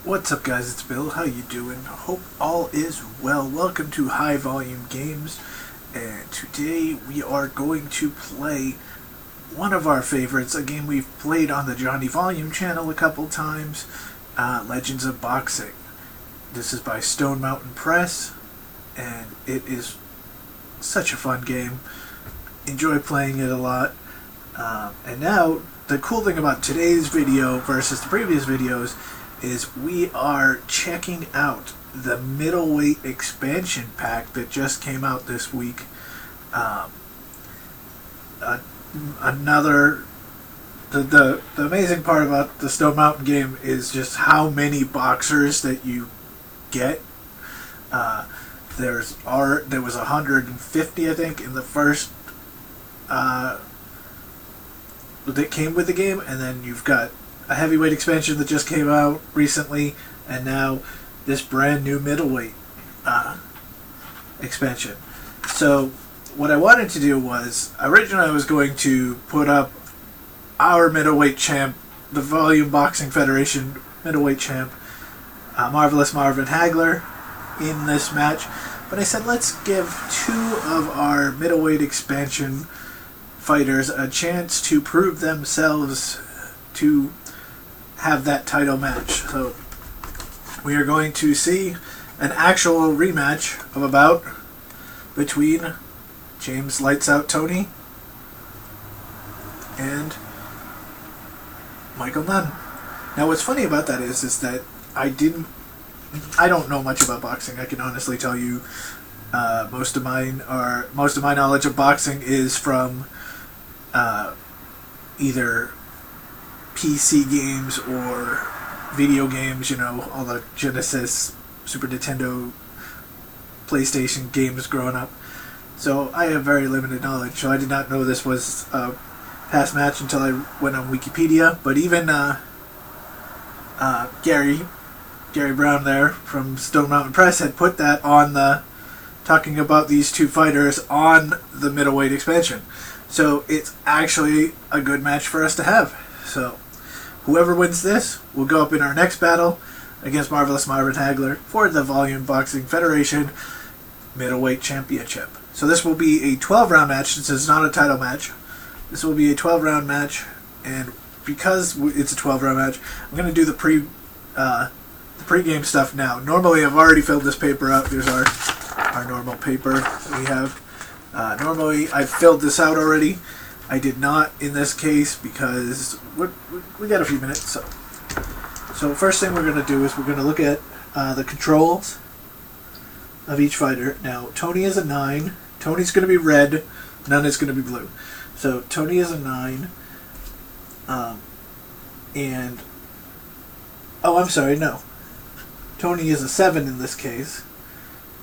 What's up, guys? It's Bill. How you doing? Hope all is well. Welcome to High Volume Games, and today we are going to play one of our favorites, a game we've played on the Johnny Volume channel a couple times, Legends of Boxing. This is by stonemountain.press, and it is such a fun game. Enjoy playing it a lot. And now, the cool thing about today's video versus the previous videos is we are checking out the Middleweight Expansion pack that just came out this week. The amazing part about the Stone Mountain game is just how many boxers that you get. There was 150, I think, in the first that came with the game, and then you've got a heavyweight expansion that just came out recently, and now this brand new middleweight expansion. So what I wanted to do was, originally I was going to put up our middleweight champ, the Volume Boxing Federation middleweight champ, Marvelous Marvin Hagler, in this match, but I said let's give two of our middleweight expansion fighters a chance to prove themselves to have that title match. So we are going to see an actual rematch of a bout between James Lights Out Toney and Michael Nunn. Now what's funny about that is that I don't know much about boxing. I can honestly tell you most of my knowledge of boxing is from either PC games or video games, all the Genesis, Super Nintendo, PlayStation games growing up. So I have very limited knowledge, so I did not know this was a past match until I went on Wikipedia. But even Gary Brown there from Stone Mountain Press had put that on talking about these two fighters on the middleweight expansion. So it's actually a good match for us to have. So whoever wins this will go up in our next battle against Marvelous Marvin Hagler for the Volume Boxing Federation Middleweight Championship. So this will be a 12-round match. This is not a title match. This will be a 12-round match, and because it's a 12-round match, I'm going to do the pre-game stuff now. Normally, I've already filled this paper out. Here's our normal paper that we have. Normally, I've filled this out already. I did not in this case because we got a few minutes. So first thing we're going to do is we're going to look at the controls of each fighter. Now, Toney is a 9. Toney's going to be red. Nunn is going to be blue. So Toney is a 9. Toney is a 7 in this case,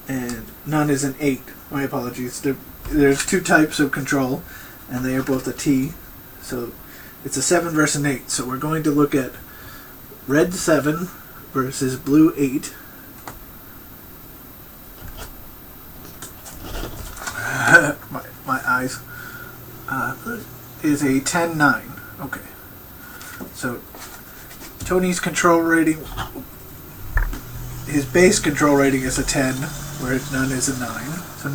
and Nunn is an 8. My apologies. There's two types of control, and they are both a T. So it's a 7 versus an 8. So we're going to look at red 7 versus blue 8. my eyes. Is a 10-9. Okay. So Toney's control rating, his base control rating is a 10, whereas Nunn is a 9. So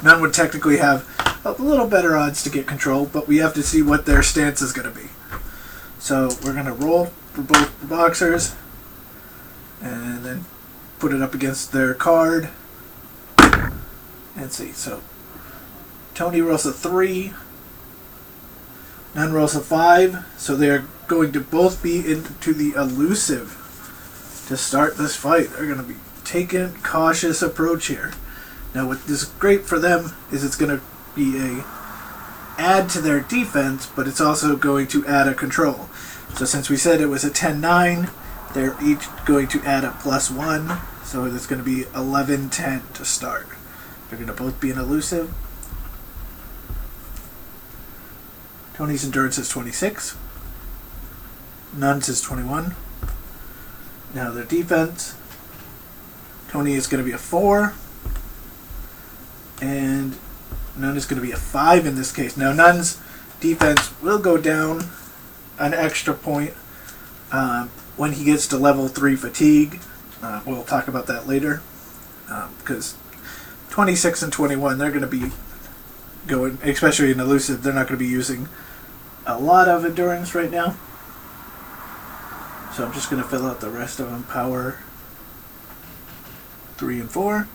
Nunn would technically have a little better odds to get control, but we have to see what their stance is going to be. So we're going to roll for both the boxers, and then put it up against their card, and see. So Toney rolls a 3, Nunn rolls a 5, so they're going to both be into the elusive to start this fight. They're going to be taking a cautious approach here. Now what is great for them is it's going to be a add to their defense, but it's also going to add a control. So since we said it was a 10-9, they're each going to add a +1, so it's going to be 11-10 to start. They're going to both be an elusive. Toney's endurance is 26. Nunn's is 21. Now their defense, Toney is going to be a 4, and Nunn is going to be a 5 in this case. Now Nunn's defense will go down an extra point when he gets to level 3 fatigue. We'll talk about that later, because 26 and 21, they're going to be going, especially in elusive, they're not going to be using a lot of endurance right now. So I'm just going to fill out the rest of them. Power 3 and 4.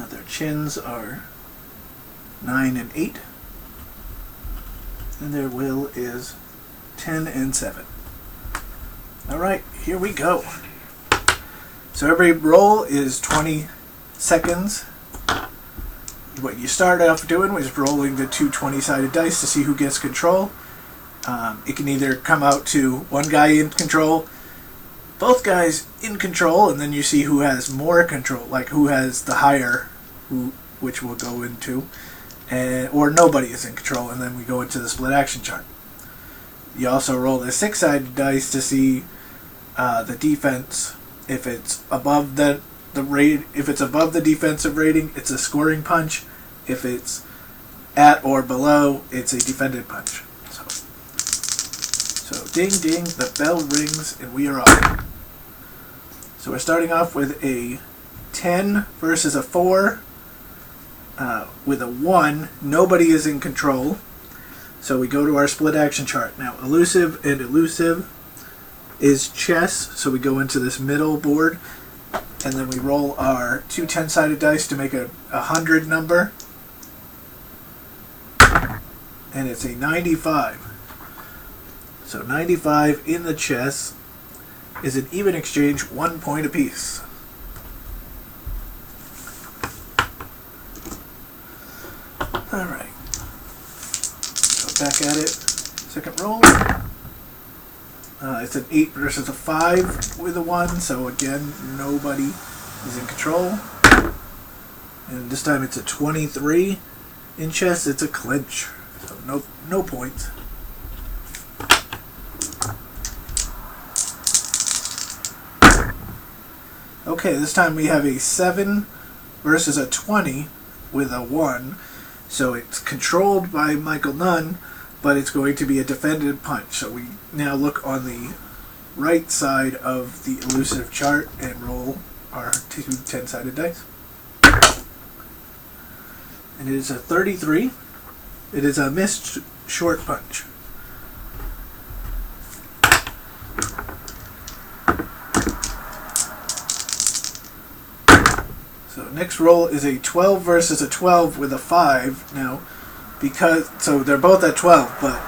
Their chins are 9 and 8. And their will is 10 and 7. Alright, here we go. So every roll is 20 seconds. What you start off doing was rolling the two 20-sided dice to see who gets control. It can either come out to one guy in control, both guys in control, and then you see who has more control, like who has the higher, which we'll go into, or nobody is in control, and then we go into the split action chart. You also roll the 6-sided dice to see the defense. If it's above the rate, if it's above the defensive rating, it's a scoring punch. If it's at or below, it's a defended punch. So ding ding, the bell rings, and we are off. So we're starting off with a 10 versus a 4. With a 1, nobody is in control. So we go to our split action chart. Now, elusive and elusive is chess, so we go into this middle board, and then we roll our two 10-sided dice to make a 100 number, and it's a 95. So 95 in the chess is an even exchange, 1 point apiece. Alright, so back at it, second roll. It's an 8 versus a 5 with a 1, so again, nobody is in control. And this time it's a 23. In chess, it's a clinch, so no points. Okay, this time we have a 7 versus a 20 with a 1, so it's controlled by Michael Nunn, but it's going to be a defended punch. So we now look on the right side of the elusive chart and roll our two 10-sided dice. And it is a 33. It is a missed short punch. So next roll is a 12 versus a 12 with a 5. Now, so they're both at 12, but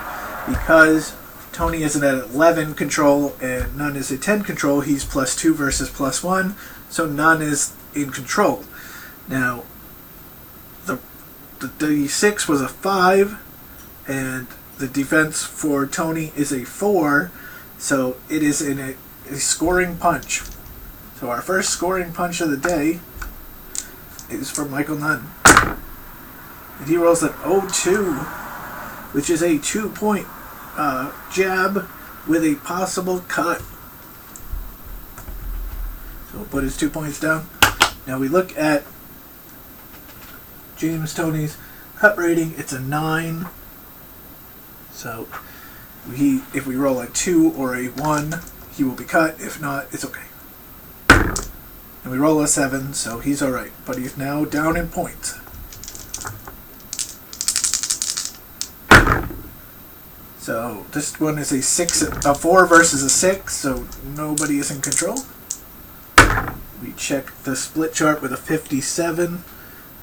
because Toney isn't at 11 control and Nunn is at 10 control, he's +2 versus +1, so Nunn is in control. Now, the 6 was a 5, and the defense for Toney is a 4, so it is in a scoring punch. So our first scoring punch of the day is from Michael Nunn. And he rolls an 0-2, which is a 2-point jab with a possible cut. So we'll put his 2 points down. Now we look at James Toney's cut rating. It's a 9. So if we roll a 2 or a 1, he will be cut. If not, it's okay. And we roll a 7, so he's alright. But he's now down in points. So this one is a 4 versus a 6, so nobody is in control. We check the split chart with a 57,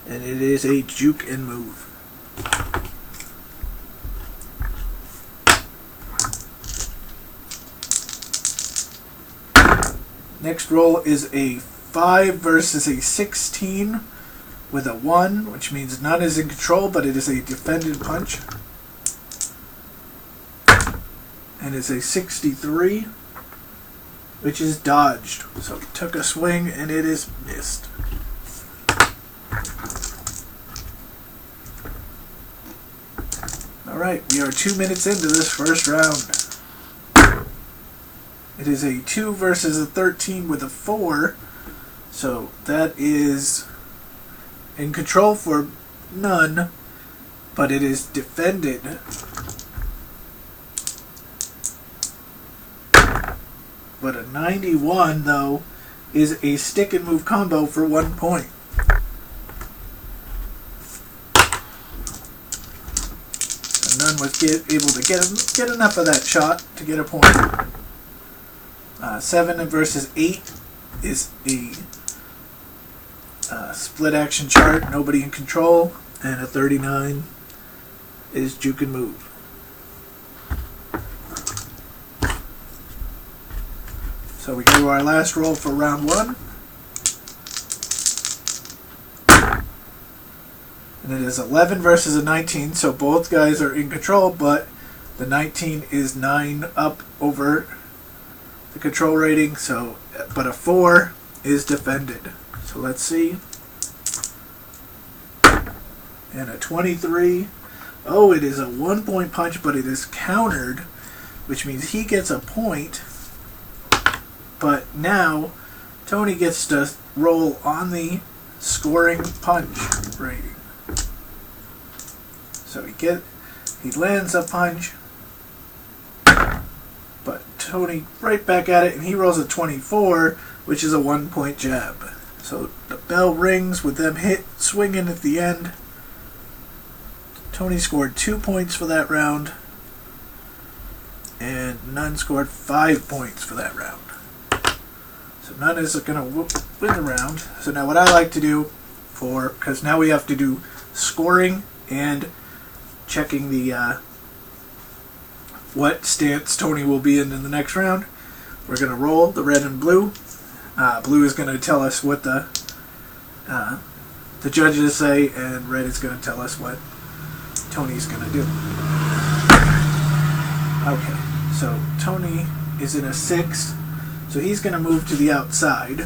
and it is a juke and move. Next roll is a 5 versus a 16 with a 1, which means none is in control, but it is a defended punch. And it's a 63, which is dodged. So he took a swing and it is missed. Alright, we are 2 minutes into this first round. It is a 2 versus a 13 with a 4. So that is in control for Nunn, but it is defended. but a 91 though is a stick and move combo for 1 point. So Nunn was able to get enough of that shot to get a point. 7 versus 8 is a split action chart, nobody in control, and a 39 is juke and move. So we go to our last roll for round 1. And it is 11 versus a 19, so both guys are in control, but the 19 is 9 up over the control rating, so but a 4 is defended. So let's see. And a 23. Oh, it is a 1 point punch, but it is countered, which means he gets a point. But now Toney gets to roll on the scoring punch rating. So he lands a punch, but Toney right back at it, and he rolls a 24, which is a 1 point jab. So the bell rings with them swinging at the end. Toney scored 2 points for that round, and Nunn scored 5 points for that round. So Nunn is going to win the round. So now what I like to do, because now we have to do scoring and checking the what stance Toney will be in the next round. We're going to roll the red and blue. Blue is going to tell us what the judges say, and red is going to tell us what Toney's going to do. Okay, so Toney is in a 6. So he's going to move to the outside.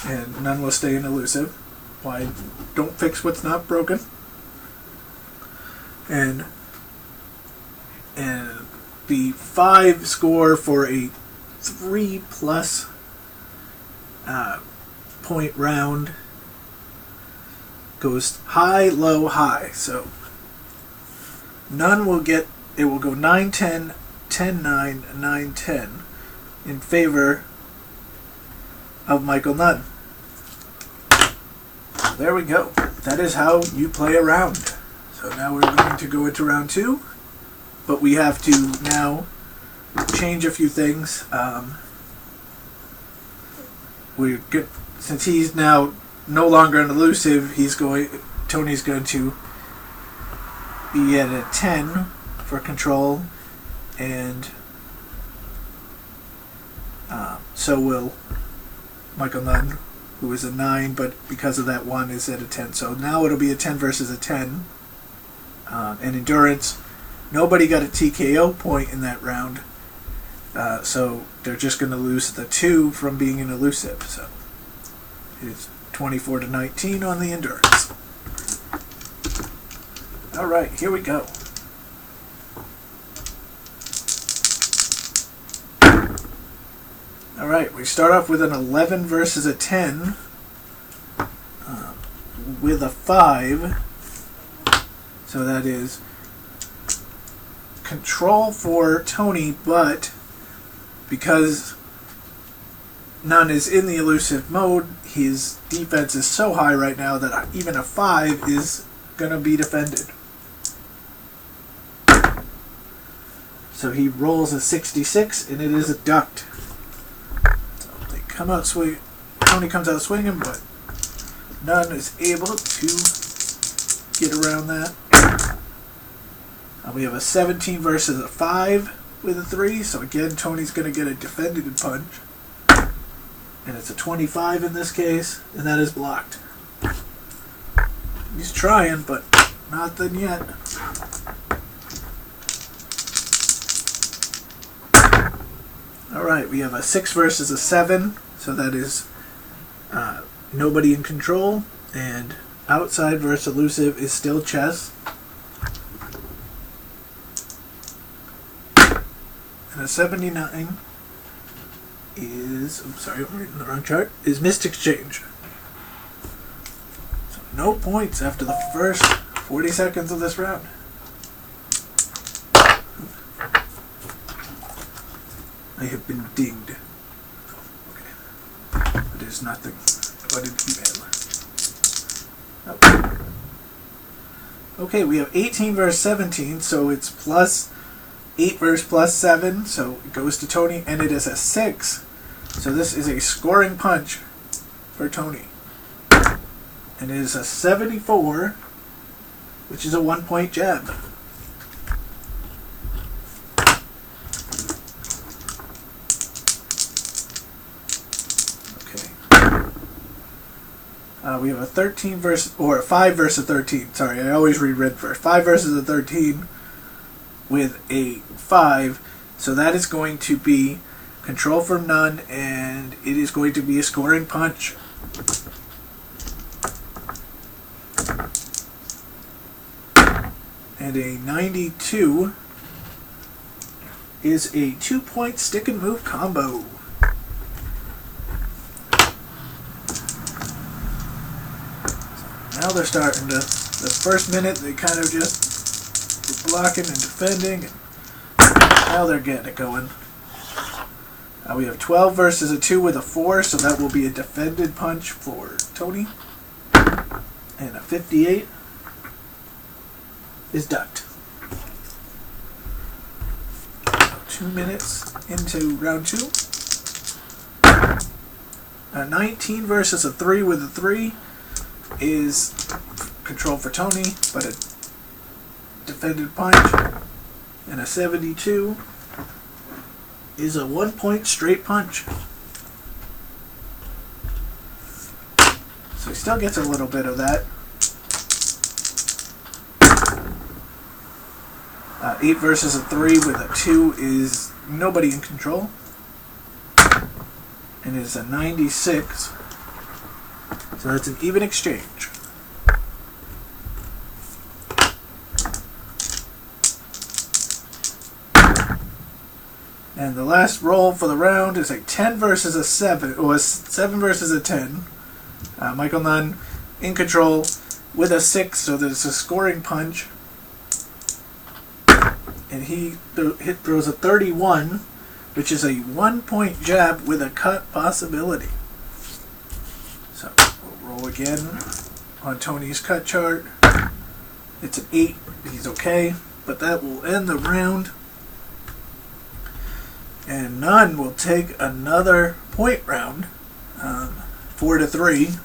And Nunn will stay in elusive. Why? Don't fix what's not broken. And the 5 score for a 3+ point round goes high, low, high. So Nunn will get, it will go 9-10, 10-9, 9-10 in favor of Michael Nunn. There we go. That is how you play a round. So now we're going to go into round 2, but we have to now change a few things. Since he's now no longer an elusive, Toney's going to be at a 10 for control, and so will Michael Nunn, who is a 9, but because of that 1 is at a 10. So now it'll be a 10 versus a 10. And endurance, nobody got a TKO point in that round, so they're just going to lose the 2 from being an elusive. So it's 24-19 on the endurance. All right, here we go. All right, we start off with an 11 versus a 10 with a 5. So that is control for Toney, but because Nunn is in the elusive mode, his defense is so high right now that even a 5 is going to be defended. So he rolls a 66, and it is a ducked. So they come out swing. Toney comes out swinging, but Nunn is able to get around that. We have a 17 versus a 5 with a 3. So again, Toney's going to get a defended punch, and it's a 25 in this case, and that is blocked. He's trying, but nothing yet. Alright, we have a 6 versus a 7, so that is nobody in control, and outside versus elusive is still chess. And a 79 is, I'm sorry, I'm reading the wrong chart, is missed exchange. So no points after the first 40 seconds of this round. I have been dinged. Okay. It is nothing but an email. Oh. Okay, we have 18 versus 17, so it's plus 8 versus plus 7, so it goes to Toney, and it is a 6. So this is a scoring punch for Toney. And it is a 74, which is a 1-point jab. We have a 13 versus, or a 5 versus 13. Sorry, I always read red first. 5 versus a 13 with a 5. So that is going to be control from Nunn, and it is going to be a scoring punch. And a 92 is a 2-point stick and move combo. Now they're starting to, the first minute they kind of just were blocking and defending, and now they're getting it going. We have 12 versus a 2 with a 4, so that will be a defended punch for Toney. And a 58 is ducked. 2 minutes into round 2. A 19 versus a 3 with a 3 is control for Toney, but a defended punch. And a 72 is a 1-point straight punch. So he still gets a little bit of that. 8 versus a 3 with a 2 is nobody in control. And it's a 96. So that's an even exchange. And the last roll for the round is a 10 versus a 7, or a 7 versus a 10. Michael Nunn in control with a 6, so there's a scoring punch. And he throws a 31, which is a 1-point jab with a cut possibility. So we'll roll again on Toney's cut chart. It's an 8. He's okay, but that will end the round. And Nunn will take another point round, 4-3.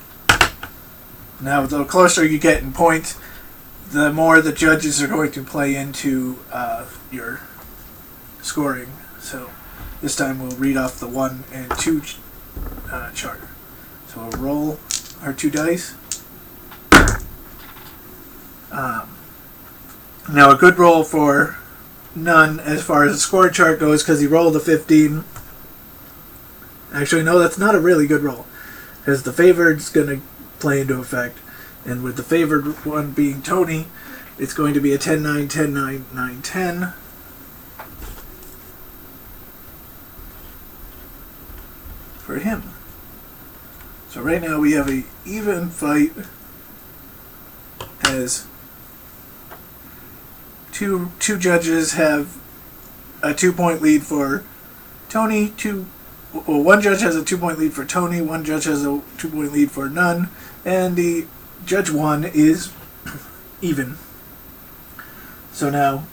Now, the closer you get in points, the more the judges are going to play into your scoring. So this time we'll read off the 1 and 2 chart. So we'll roll our 2 dice. Now a good roll for Nunn as far as the score chart goes, because he rolled a 15. Actually, no, that's not a really good roll, because the favored's going to play into effect. And with the favored one being Toney, it's going to be a 10-9, 10-9, 9-10. For him. So right now we have an even fight as two judges have a 2-point lead for Toney. One judge has a 2-point lead for Toney. One judge has a 2-point lead for Nunn, and the judge 1 is even. So now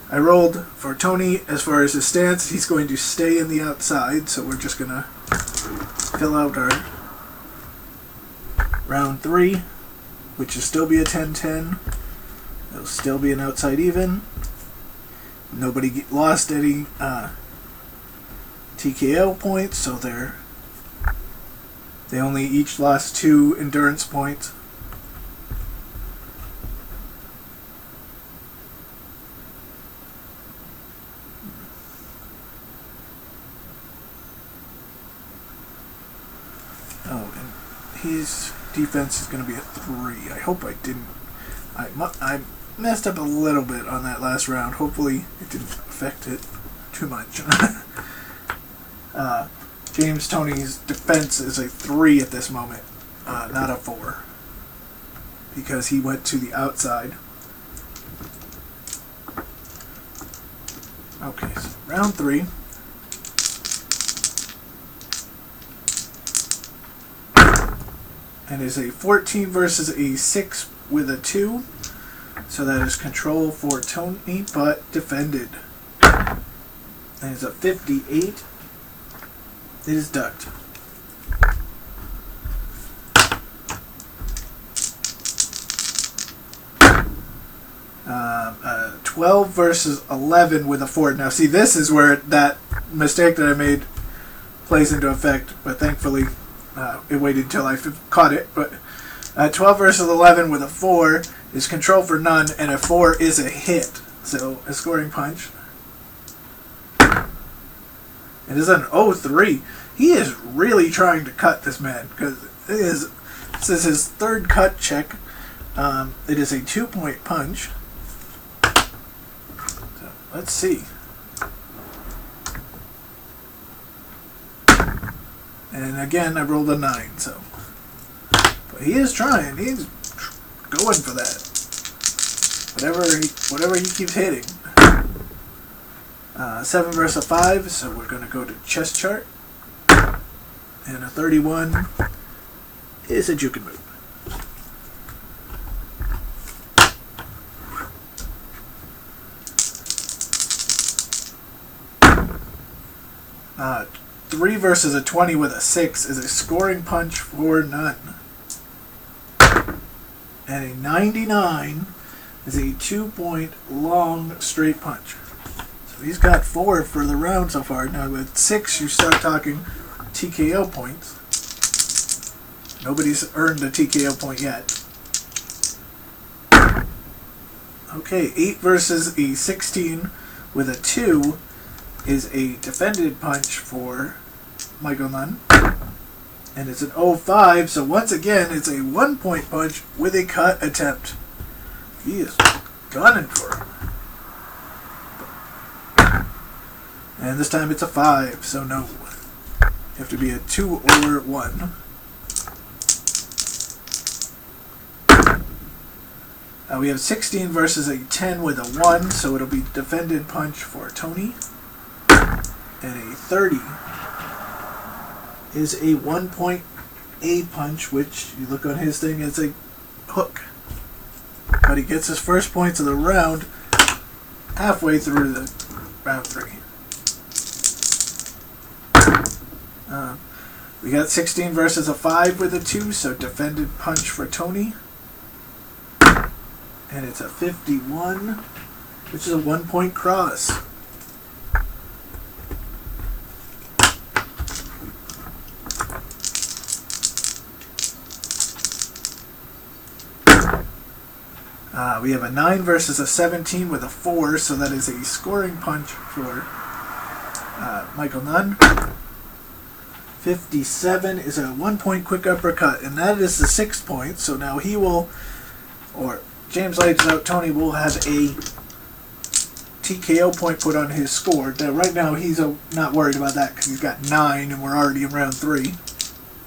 I rolled for Toney as far as his stance. He's going to stay in the outside, so we're just going to fill out our round 3, which will still be a 10-10. It'll still be an outside even. Nobody lost any TKO points, so they only each lost 2 endurance points. Oh, and his defense is going to be a 3. I hope I didn't. I messed up a little bit on that last round. Hopefully it didn't affect it too much. James Toney's defense is a 3 at this moment, not a 4. because he went to the outside. Okay, so round 3. And is a 14 versus a 6 with a 2. So that is control for Toney, but defended. And it's a 58. It is ducked. 12 versus 11 with a 4. Now see, this is where that mistake that I made plays into effect, but thankfully it waited until I caught it. But 12 versus 11 with a 4 is control for Nunn, and a 4 is a hit. So a scoring punch. It is an 0-3. He is really trying to cut this man, because this is his 3rd cut check. It is a 2-point punch. So let's see. And again, I rolled a 9. So, but he is trying. He's going for that. Whatever he keeps hitting. 7 versus 5, so we're going to go to chess chart. And a 31 is a jukin move. Uh, 3 versus a 20 with a 6 is a scoring punch for Nunn. And a 99 is a 2-point long straight punch. So he's got 4 for the round so far. Now with 6 you start talking TKO points. Nobody's earned a TKO point yet. Okay, 8 versus a 16 with a 2 is a defended punch for Michael Nunn. And it's an 0-5, so once again it's a 1-point punch with a cut attempt. He is gunning for him. And this time it's a 5, so no. You have to be a 2 or 1. We have 16 versus a 10 with a 1, so it'll be defended punch for Toney. And a 30 is a 1-point A punch, which you look on his thing as a hook. But he gets his first points of the round halfway through the round 3. We got 16 versus a 5 with a 2, so defended punch for Toney. And it's a 51, which is a 1-point cross. We have a 9 versus a 17 with a 4, so that is a scoring punch for Michael Nunn. 57 is a 1-point quick uppercut, and that is the 6 point, so now he will, or James Lights Out Toney will have a TKO point put on his score. Now, right now he's not worried about that because he's got 9 and we're already in round 3.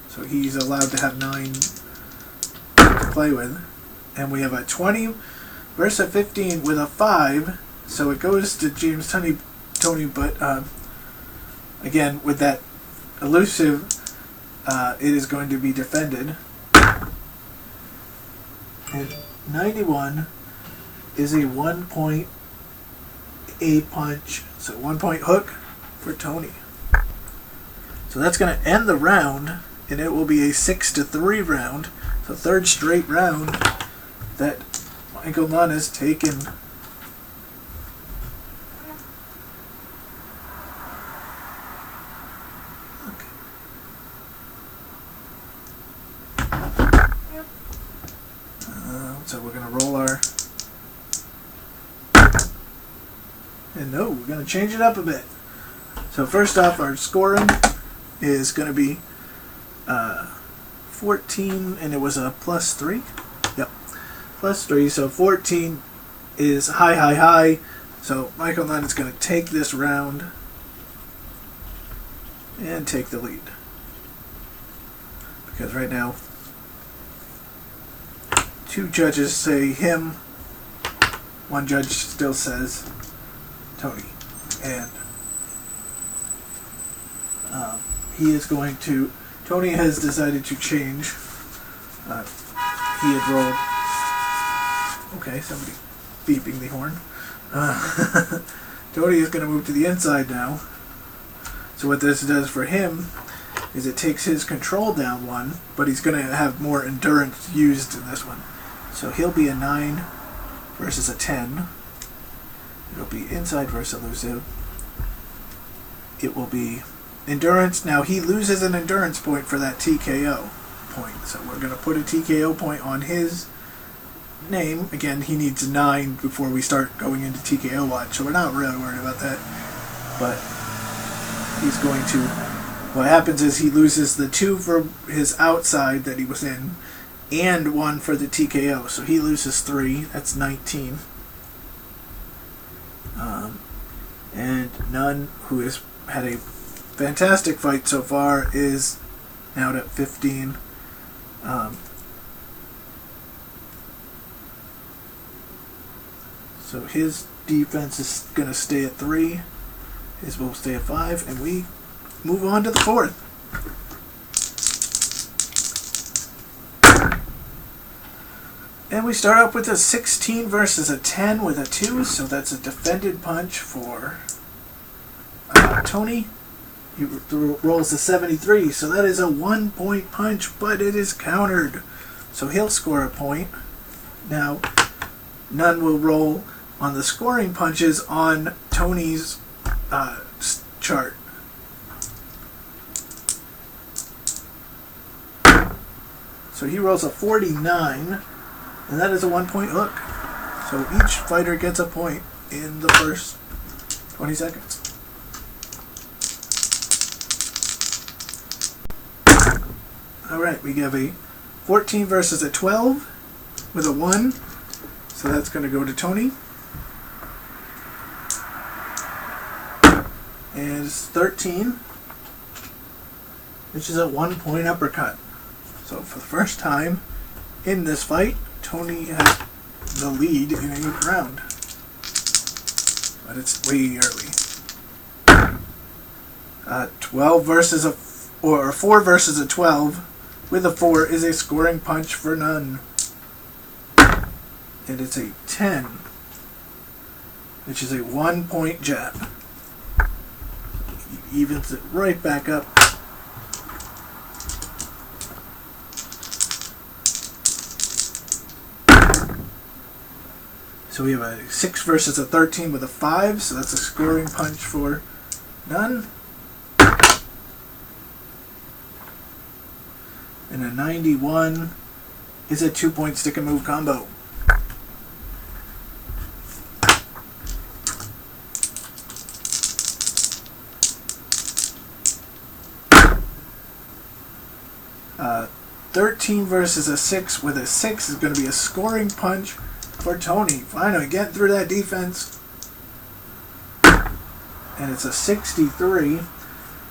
So he's allowed to have 9 to play with. And we have a 20 versus a 15 with a 5. So it goes to James Toney, but again, with that elusive, it is going to be defended. And 91 is a 1-point A punch, so 1-point hook for Toney. So that's going to end the round, and it will be a 6-3 round. So 3rd straight round that Michael Nunn has taken. So we're going to roll our... And no, we're going to change it up a bit. So first off, our scoring is going to be 14, and it was a +3. Yep, +3. So 14 is high. So Michael Nunn is going to take this round and take the lead. Because right now, 2 judges say him, 1 judge still says Toney. And he is going to... Toney has decided to change. He had rolled... Okay, somebody beeping the horn. Toney is going to move to the inside now. So what this does for him is it takes his control down 1, but he's going to have more endurance used in this one. So he'll be a 9 versus a 10. It'll be inside versus elusive. It will be endurance. Now he loses an endurance point for that TKO point. So we're going to put a TKO point on his name. Again, he needs 9 before we start going into TKO watch. So we're not really worried about that. But he's going to... What happens is he loses the 2 for his outside that he was in and 1 for the TKO. So he loses 3. That's 19. And Nunn, who has had a fantastic fight so far, is now at 15. So his defense is going to stay at 3. His will stay at 5. And we move on to the 4th. And we start up with a 16 versus a 10 with a 2, so that's a defended punch for Toney. He rolls a 73, so that is a 1-point punch, but it is countered. So he'll score a point. Now, Nunn will roll on the scoring punches on Toney's chart. So he rolls a 49. And that is a 1-point hook. So each fighter gets a point in the first 20 seconds. Alright, we have a 14 versus a 12 with a 1. So that's going to go to Toney. And it's 13, which is a 1-point uppercut. So for the first time in this fight, Toney has the lead in a round, but it's way early. 12 versus a 4 versus a 12 with a 4 is a scoring punch for Nunn, and it's a 10, which is a 1-point jab. He evens it right back up. So we have a 6 versus a 13 with a 5, so that's a scoring punch for Nunn. And a 91 is a 2-point stick and move combo. Uh, 13 versus a 6 with a 6 is going to be a scoring punch for Toney. Finally getting through that defense. And it's a 63.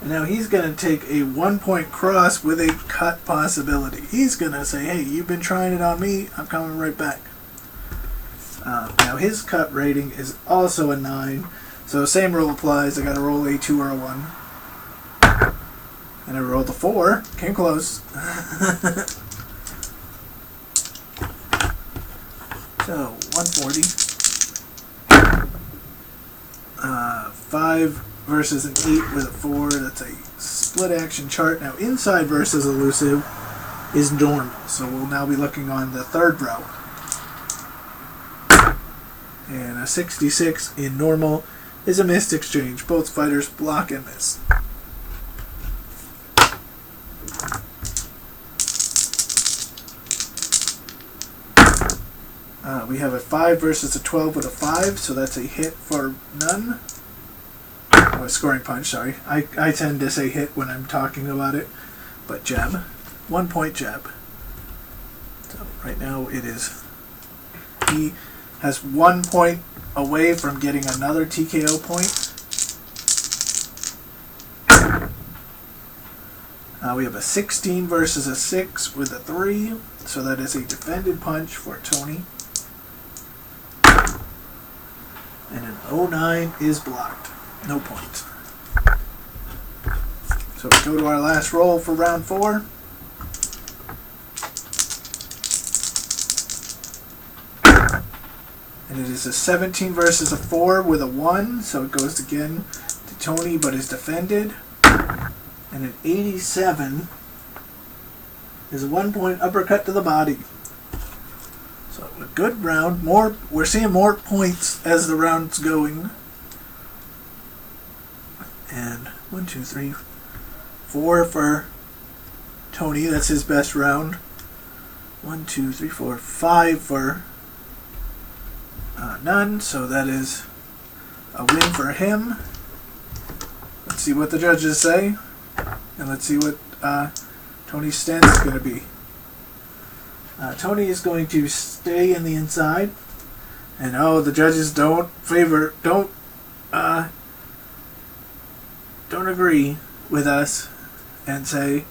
And now he's going to take a 1-point cross with a cut possibility. He's going to say, hey, you've been trying it on me, I'm coming right back. Now his cut rating is also a 9. So same rule applies. I got to roll a 2 or a 1. And I rolled a 4. Came close. So, 140. 5 versus an 8 with a 4. That's a split action chart. Now, inside versus elusive is normal. So, we'll now be looking on the 3rd row. And a 66 in normal is a missed exchange. Both fighters block and miss. We have a 5 versus a 12 with a 5, so that's a hit for Nunn. Oh, a scoring punch, sorry. I tend to say hit when I'm talking about it, but jab. 1-point jab. So right now it is... He has 1 point away from getting another TKO point. We have a 16 versus a 6 with a 3. so that is a defended punch for Toney. And an 09 is blocked. No points. So we go to our last roll for round 4. And it is a 17 versus a 4 with a 1. So it goes again to Toney, but is defended. And an 87 is a 1-point uppercut to the body. So a good round. We're seeing more points as the round's going. And 1, 2, 3, 4 for Toney. That's his best round. 1, 2, 3, 4, 5 for Nunn. So that is a win for him. Let's see what the judges say. And let's see what Toney's stance is going to be. Toney is going to stay in the inside. And the judges don't agree with us and say,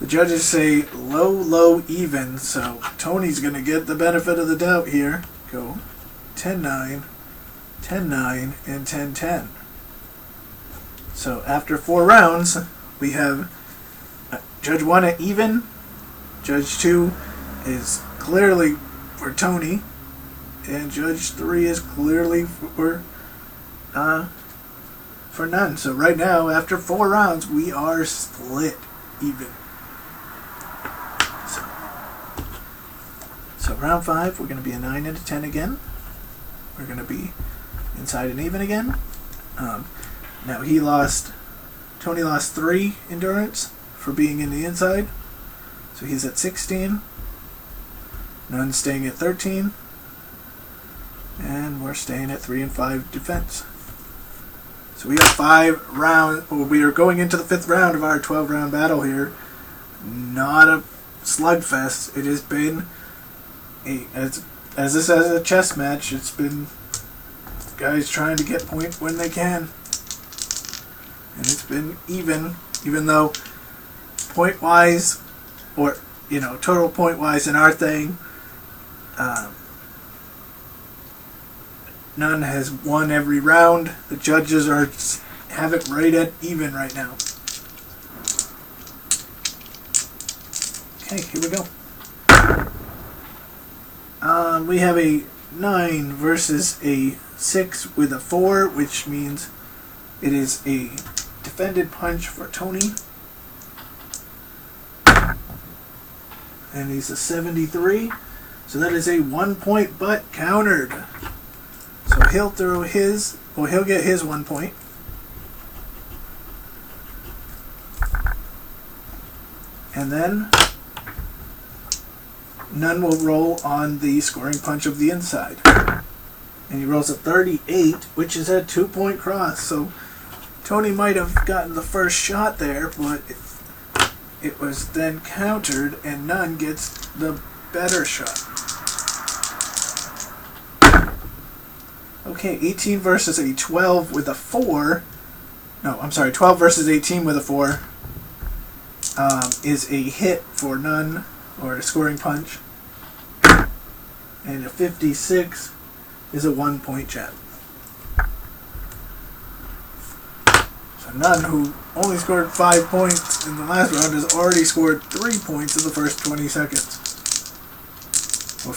the judges say low, low, even. So Toney's going to get the benefit of the doubt here. Go 10-9, 10-9, and 10-10. So after 4 rounds, we have Judge 1 at even. Judge 2 is clearly for Toney. And Judge 3 is clearly for Nunn. So right now, after 4 rounds, we are split even. So round 5, we're going to be a 9 and a 10 again. We're going to be inside and even again. Now Toney lost 3 endurance for being in the inside. So he's at 16. Nunn's staying at 13. And we're staying at 3 and 5 defense. So we have 5 rounds. Well, we are going into the 5th round of our 12-round battle here. Not a slugfest. It has been as this is a chess match. It's been guys trying to get point when they can. And it's been even though point-wise, or, total point-wise in our thing, Nunn has won every round. The judges have it right at even right now. Okay, here we go. We have a 9 versus a 6 with a 4, which means it is a defended punch for Toney. And he's a 73. So that is a 1-point butt countered. So he'll he'll get his 1 point. And then Nunn will roll on the scoring punch of the inside. And he rolls a 38, which is a 2-point cross. So Toney might have gotten the first shot there, but it was then countered, and Nunn gets the better shot. Okay, 18 versus a 12 with a 4. No, I'm sorry, 12 versus 18 with a 4 is a hit for Nunn, or a scoring punch. And a 56 is a 1-point jab. So Nunn, who only scored 5 points in the last round, has already scored 3 points in the first 20 seconds. Well,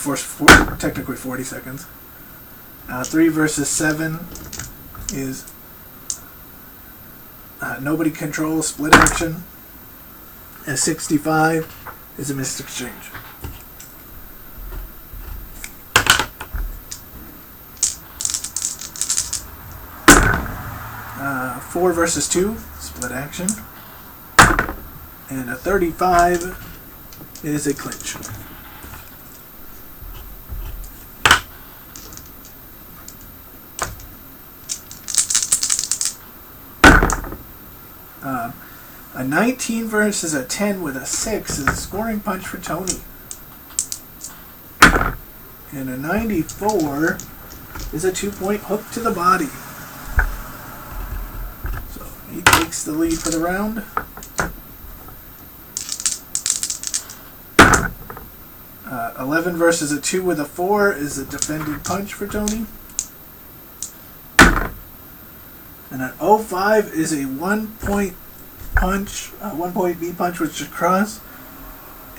technically 40 seconds. 3 versus 7 is nobody controls split action. And 65 is a missed exchange. 4 versus 2, split action. And a 35 is a clinch. A 19 versus a 10 with a 6 is a scoring punch for Toney. And a 94 is a 2-point hook to the body. So he takes the lead for the round. 11 versus a 2 with a 4 is a defended punch for Toney. And an 05 is a 1-point punch, 1-point B punch with a cross,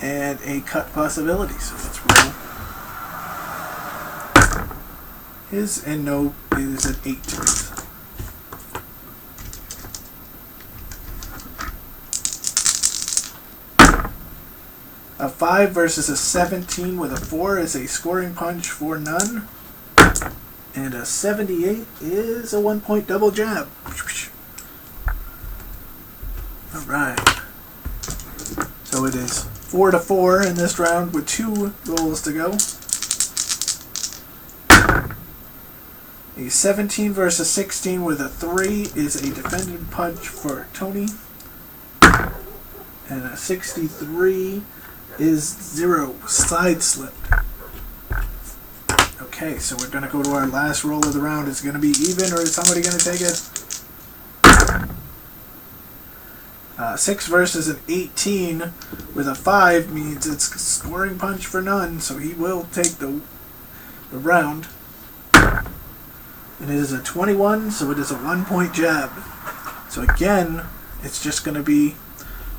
and a cut possibility. So let's roll. His and no is an 8. A 5 versus a 17 with a 4 is a scoring punch for Nunn. And a 78 is a 1-point double jab. Alright. So it is 4-4 in this round with 2 rolls to go. A 17 versus 16 with a 3 is a defended punch for Toney. And a 63 is 0, side slipped. Okay, so we're going to go to our last roll of the round. Is it going to be even, or is somebody going to take it? 6 versus an 18 with a 5 means it's a scoring punch for Nunn, so he will take the round. And it is a 21, so it is a 1-point jab. So again, it's just going to be,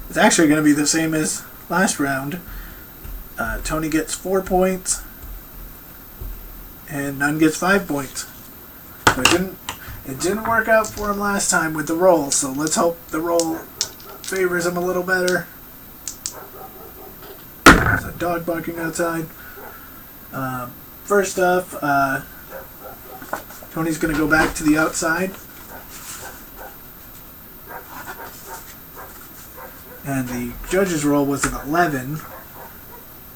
it's actually going to be the same as last round. Toney gets 4 points, and Nunn gets 5 points. So it didn't work out for him last time with the roll, so let's hope the roll favors him a little better. There's a dog barking outside. First off, Toney's going to go back to the outside. And the judge's roll was an 11.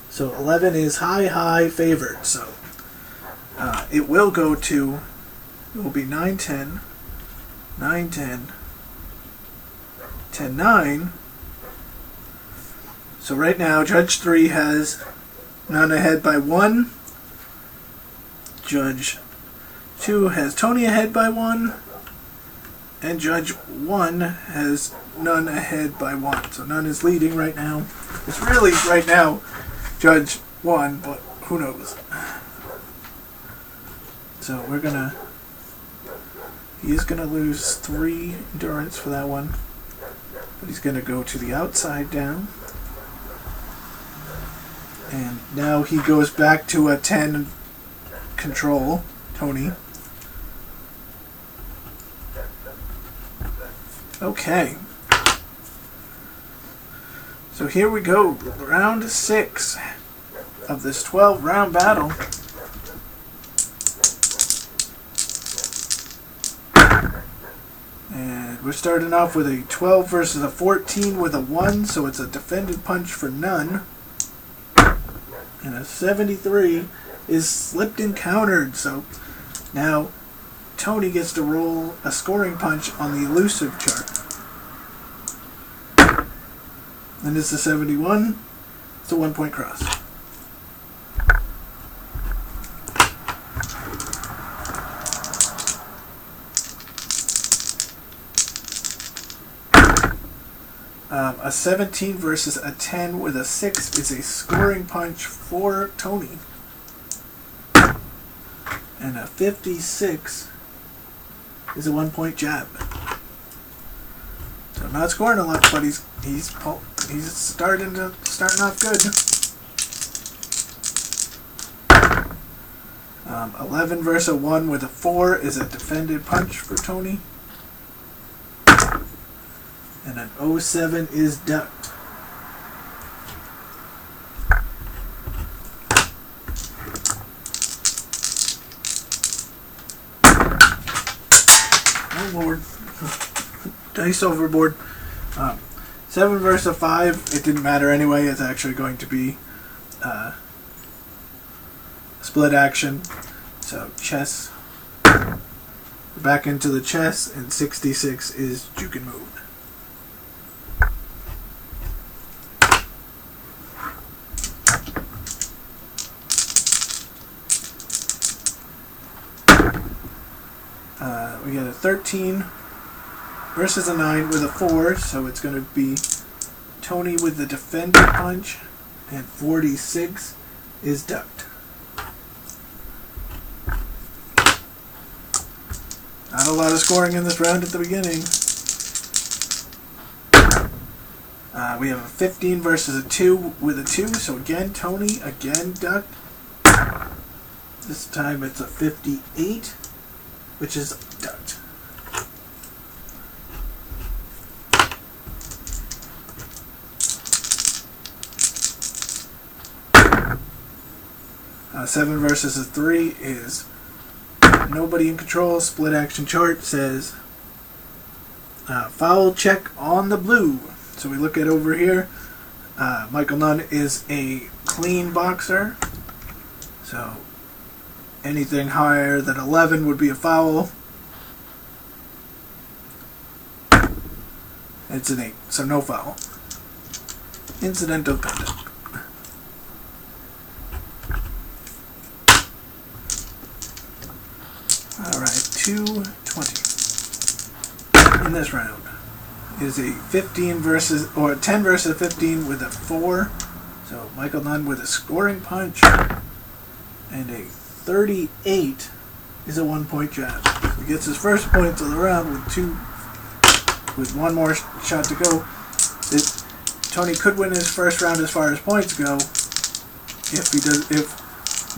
So 11 is high favored. So it will go to, it will be 9-10, 9-10, 10-9. So right now, Judge 3 has Nunn ahead by 1. Judge 2 has Toney ahead by 1. And Judge 1 has Nunn ahead by 1. So Nunn is leading right now. It's really, right now, Judge 1, but who knows. So we're gonna, he's gonna lose 3 endurance for that one. But he's gonna go to the outside down. And now he goes back to a 10 control, Toney. Okay. So here we go, round 6 of this 12-round battle. And we're starting off with a 12 versus a 14 with a 1, so it's a defended punch for Nunn. And a 73 is slipped and countered, so now Toney gets to roll a scoring punch on the elusive chart. Then it's a 71. It's a 1-point cross. A 17 versus a 10 with a 6 is a scoring punch for Toney. And a 56 is a 1-point jab. So not scoring a lot, but he's starting off good. 11 versus a 1 with a 4 is a defended punch for Toney. And an 07 is ducked. Oh Lord. Dice overboard. 7 versus a 5. It didn't matter anyway. It's actually going to be split action. So chess. Back into the chess, and 66 is juke and move. We got a 13 versus a 9 with a 4, so it's going to be Toney with the defended punch, and 46 is ducked. Not a lot of scoring in this round at the beginning. We have a 15 versus a 2 with a 2. So again, Toney again ducked. This time it's a 58, which is ducked. Seven versus a 3 is nobody in control. Split action chart says foul check on the blue. So we look at over here. Michael Nunn is a clean boxer. So anything higher than 11 would be a foul. It's an 8, so no foul. Incidental conduct. Alright, 220 in this round is a 15 versus, or 10 versus 15 with a 4. So Michael Nunn with a scoring punch, and a 38 is a 1-point jab. So he gets his first points of the round with one more shot to go. Toney could win his first round as far as points go if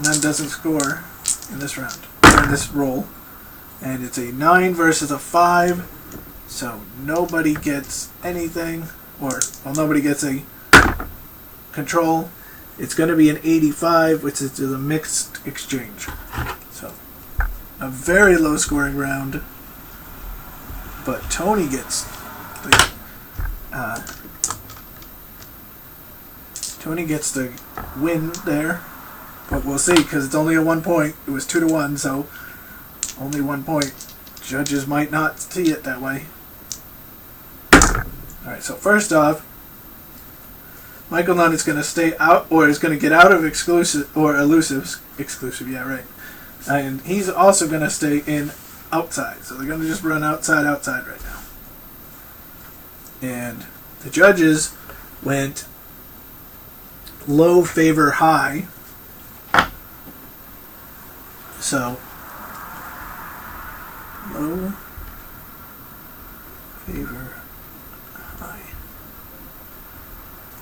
Nunn doesn't score in this round, in this roll. And it's a 9 versus a 5, so nobody gets anything, or well, nobody gets a control. It's going to be an 85, which is a mixed exchange. So a very low scoring round, but Toney gets the win there. But we'll see, because it's only a 1 point. It was 2-1, so only 1 point. Judges might not see it that way. Alright, so first off, Michael Nunn is going to stay out, or is going to get out of exclusive, or elusive, exclusive, yeah, right. And he's also going to stay in outside. So they're going to just run outside right now. And the judges went low, favor, high. So low, favor, high.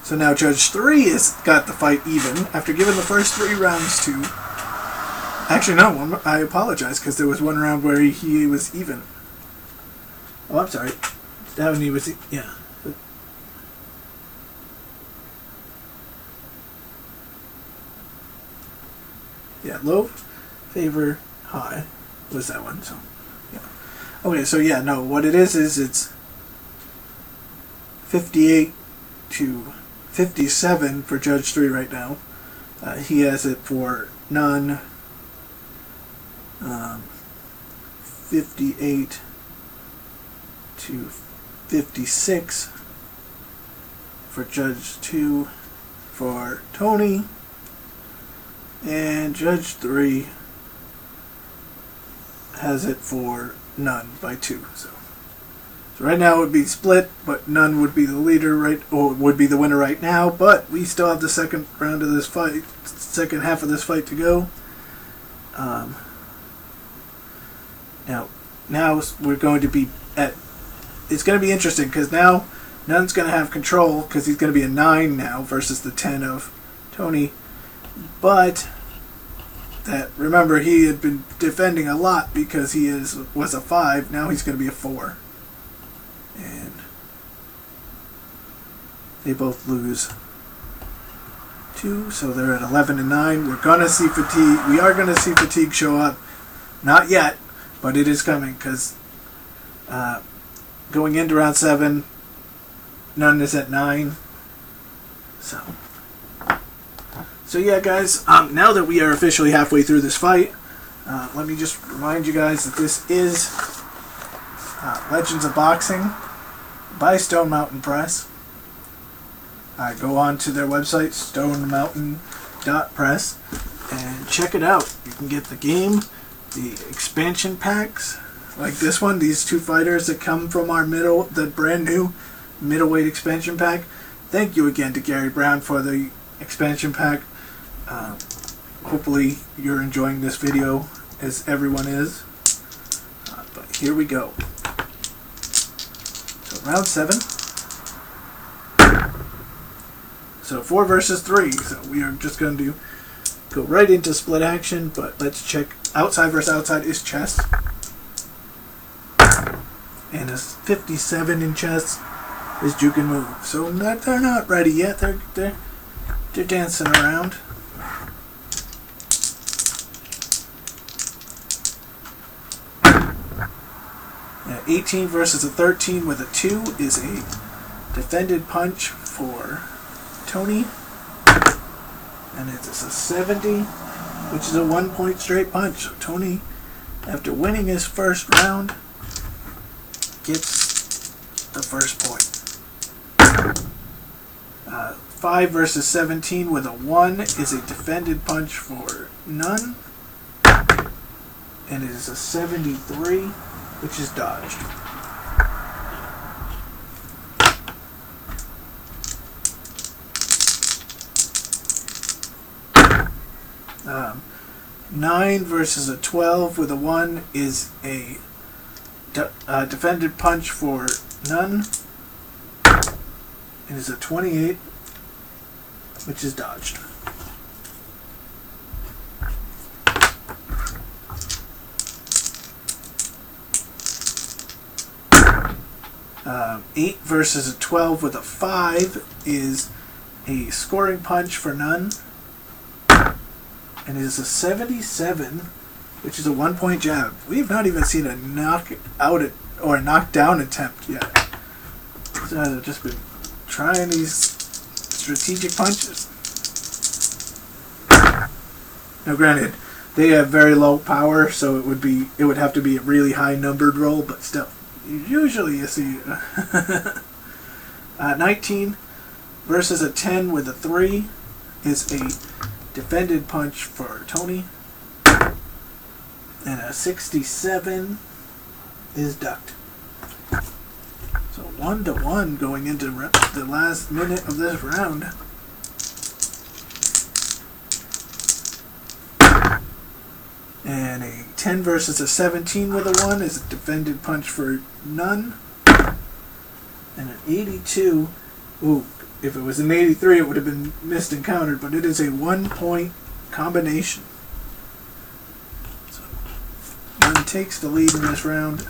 So now Judge 3 has got the fight even after giving the first 3 rounds to... Actually, no, I apologize, because there was one round where he was even. Oh, I'm sorry. That one he was... Yeah. Yeah, low, favor, high was that one, so... Yeah. Okay, so yeah, no, what it is it's 58 to 57 for Judge 3 right now. He has it for Nunn, 58 to 56 for Judge 2 for Toney, and Judge 3 has it for Nunn by 2. So right now it would be split, but Nunn would be the leader, right, or would be the winner right now. But we still have the second round of this fight, second half of this fight to go. Now we're going to be at. It's going to be interesting because now Nunn's going to have control because he's going to be a 9 now versus the 10 of Toney. But that, remember, he had been defending a lot because he was a 5. Now he's going to be a 4. And they both lose 2, so they're at 11 and 9. We're going to see fatigue. We are going to see fatigue show up. Not yet, but it is coming because going into round 7, Nunn is at 9. So yeah, guys, now that we are officially halfway through this fight, let me just remind you guys that this is Legends of Boxing by Stone-Mountain-Press. Go on to their website, stonemountain.press, and check it out. You can get the game, the expansion packs, like this one, these 2 fighters that come from our the brand new Middleweight Expansion pack. Thank you again to Gary Brown for the expansion pack. hopefully you're enjoying this video as everyone is. But here we go. So round 7. So 4 versus 3. So we are just going to go right into split action, but let's check outside versus outside is chess. And a 57 in chess is juke and move. So they're not ready yet. They're dancing around. Yeah, 18 versus a 13 with a 2 is a defended punch for Toney. And it's a 70, which is a 1-point straight punch. So Toney, after winning his first round, gets the first point. 5 versus 17 with a 1 is a defended punch for Nunn. And it is a 73, which is dodged. 9 versus a 12 with a 1 is a defended punch for Nunn. It is a 28, which is dodged. 8 versus a 12 with a 5 is a scoring punch for Nunn. And it is a 77, which is a 1-point jab. We have not even seen a knock out or a knockdown attempt yet. So I've just been trying these strategic punches. Now, granted, they have very low power, so it would have to be a really high numbered roll, but still, usually you see 19 versus a 10 with a 3 is a defended punch for Toney, and a 67 is ducked. So 1-1 going into the last minute of this round. And a 10 versus a 17 with a 1 is a defended punch for Nunn, and an 82. Ooh. If it was an 83, it would have been missed and countered, but it is a 1-point combination. So, Nunn takes the lead in this round.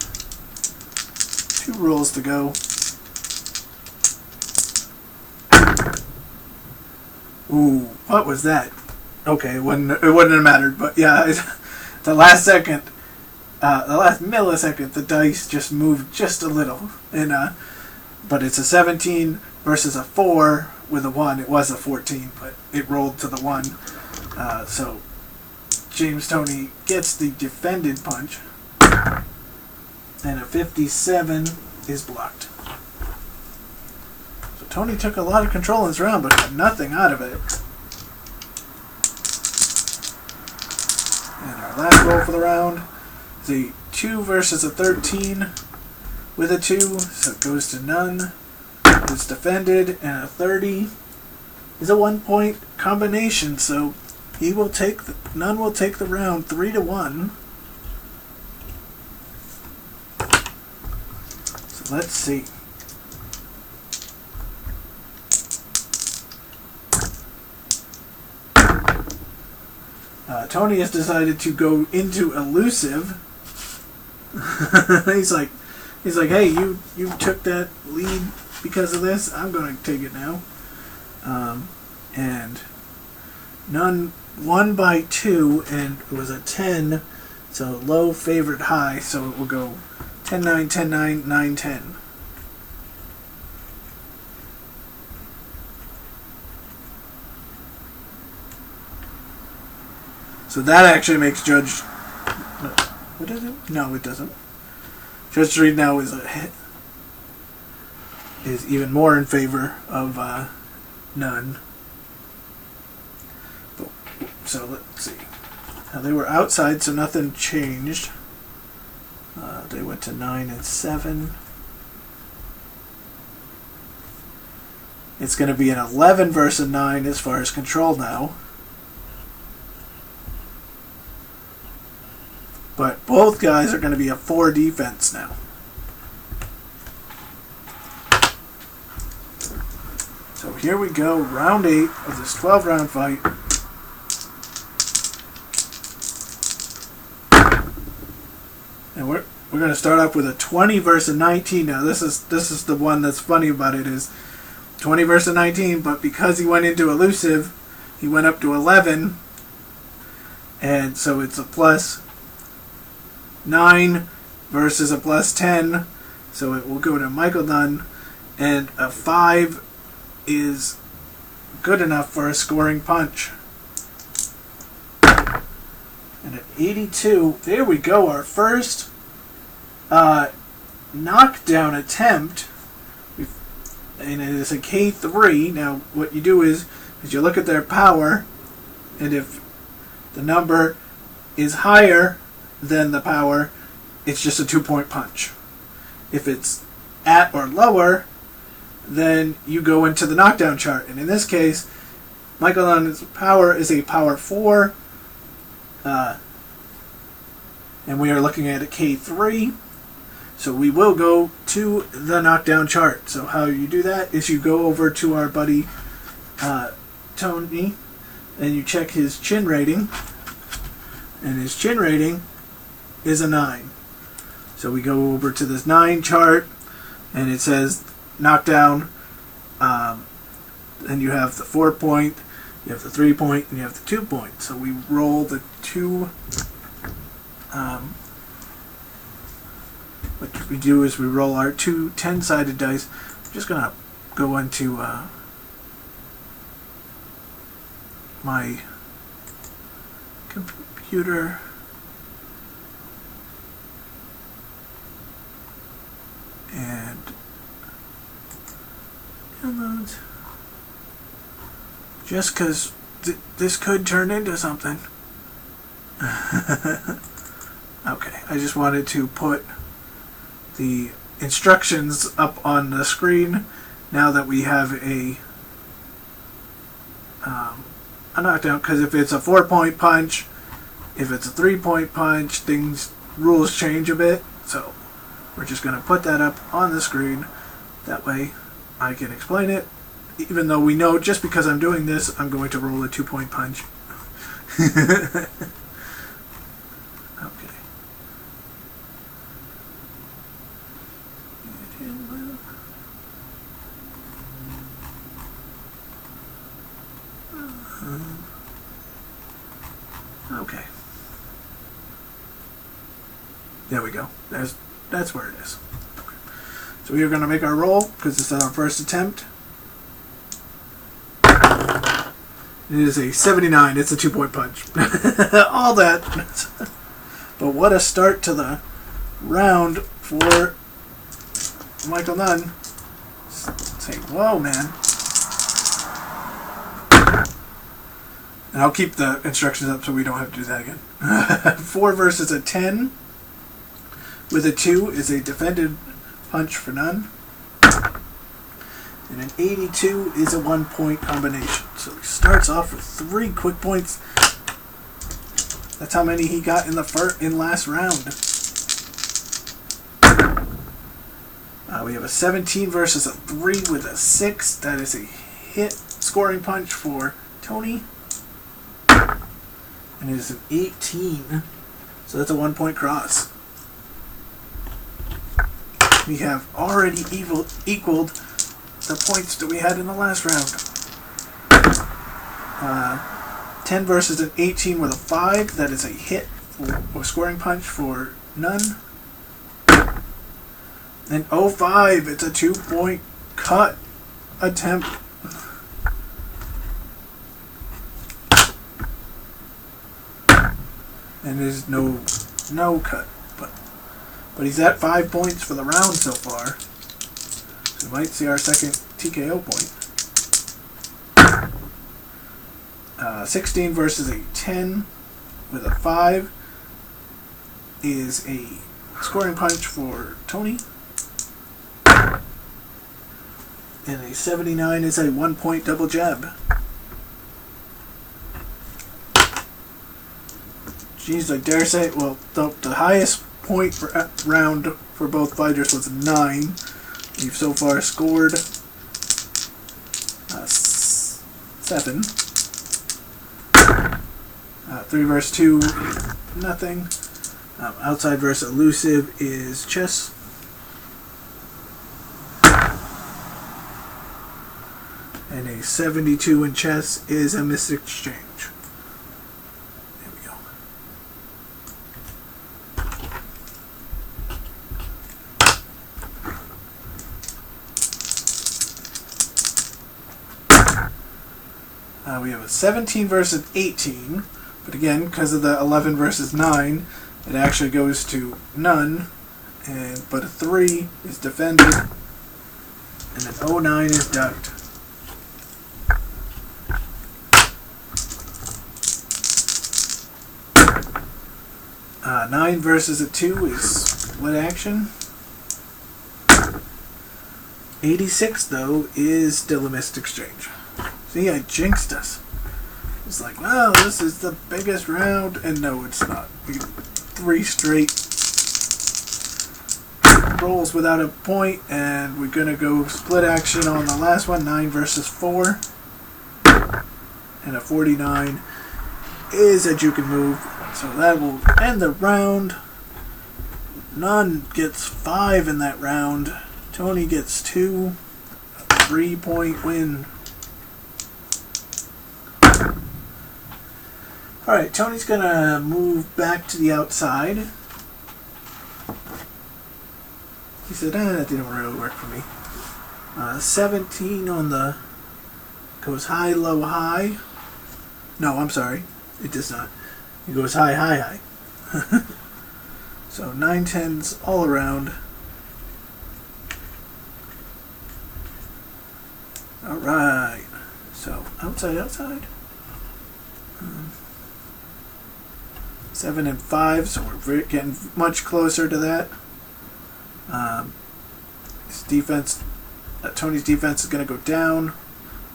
2 rolls to go. Ooh, what was that? Okay, it wouldn't have mattered, but yeah, the last second, the last millisecond, the dice just moved just a little, and but it's a 17 versus a 4 with a 1. It was a 14, but it rolled to the 1. So James Toney gets the defended punch, and a 57 is blocked. So Toney took a lot of control in this round, but got nothing out of it. And our last roll for the round is a 2 versus a 13 with a 2, so it goes to Nunn. It's defended, and a 30 is a 1-point combination, so Nunn will take the round 3-1. So let's see. Toney has decided to go into elusive. He's like, hey, you took that lead because of this. I'm going to take it now. And Nunn won by 2, and it was a 10, so low favored high, so it will go 10-9, 10-9, 9-10. So that actually makes Judge... What is it? No, it doesn't. Judge Reed now is even more in favor of Nunn. So let's see. Now they were outside, so nothing changed. They went to 9 and 7. It's going to be an 11 versus 9 as far as control now. But both guys are going to be a 4 defense now. So here we go, round 8 of this 12-round fight. And we're going to start off with a 20 versus 19. Now this is the one that's funny about it, is 20 versus 19, but because he went into elusive, he went up to 11, and so it's a plus 9 versus a plus 10, so it will go to Michael Nunn, and a 5 is good enough for a scoring punch. And at 82, there we go, our first knockdown attempt, and it is a K3. Now what you do is you look at their power, and if the number is higher than the power, it's just a 2-point punch. If it's at or lower, then you go into the knockdown chart. And in this case, Michael Nunn's power is a power 4, and we are looking at a K3. So we will go to the knockdown chart. So how you do that is you go over to our buddy Toney, and you check his chin rating, and his chin rating is a 9. So we go over to this 9 chart, and it says knockdown, and you have the 4-point, you have the 3-point, and you have the 2-point. So we roll the 2. What we do is we roll our 2 10-sided dice. I'm just going to go into my computer. And downloads. Just because this could turn into something. Okay, I just wanted to put the instructions up on the screen now that we have a knockdown, because if it's a 4-point punch, if it's a 3-point punch, rules change a bit. So we're just going to put that up on the screen. That way I can explain it, even though we know just because I'm doing this, I'm going to roll a 2-point punch. Okay. Okay. There we go. That's where it is. Okay. So we are going to make our roll because this is our first attempt. It is a 79. It's a 2-point punch. All that. But what a start to the round for Michael Nunn. Say, whoa, man. And I'll keep the instructions up so we don't have to do that again. 4 versus a 10 with a 2 is a defended punch for Nunn. And an 82 is a 1-point combination. So he starts off with 3 quick points. That's how many he got in last round. We have a 17 versus a 3 with a 6. That is a hit scoring punch for Toney. And it is an 18. So that's a 1-point cross. We have already equaled the points that we had in the last round. 10 versus an 18 with a 5. That is a hit or scoring punch for Nunn. And 05, it's a 2-point cut attempt. And there's no cut, but he's at 5 points for the round so far. So we might see our second TKO point. 16 versus a 10 with a 5 is a scoring punch for Toney. And a 79 is a 1-point double jab. Geez, I dare say, well, the highest point round for both fighters was 9. We've so far scored 7. 3 versus 2, nothing. Outside versus elusive is chess. And a 72 in chess is a missed exchange. There we go. We have a 17 versus 18. But again, because of the 11 versus 9, it actually goes to Nunn. But a 3 is defended. And an 09 is ducked. 9 versus a 2 is split action. 86, though, is still a missed exchange. See, I jinxed us. It's like, well, this is the biggest round, and no, it's not. We get 3 straight rolls without a point, and we're going to go split action on the last one, 9 versus 4. And a 49 is a juke and move. So that will end the round. Nunn gets 5 in that round. Toney gets 2. A 3-point win. Alright, Toney's going to move back to the outside. He said, that didn't really work for me. 17 on the... goes high, low, high. No, I'm sorry. It does not. It goes high, high, high. So 9 10s all around. Alright. So outside, outside. 7 and 5, so we're getting much closer to that. His defense, Toney's defense is going to go down,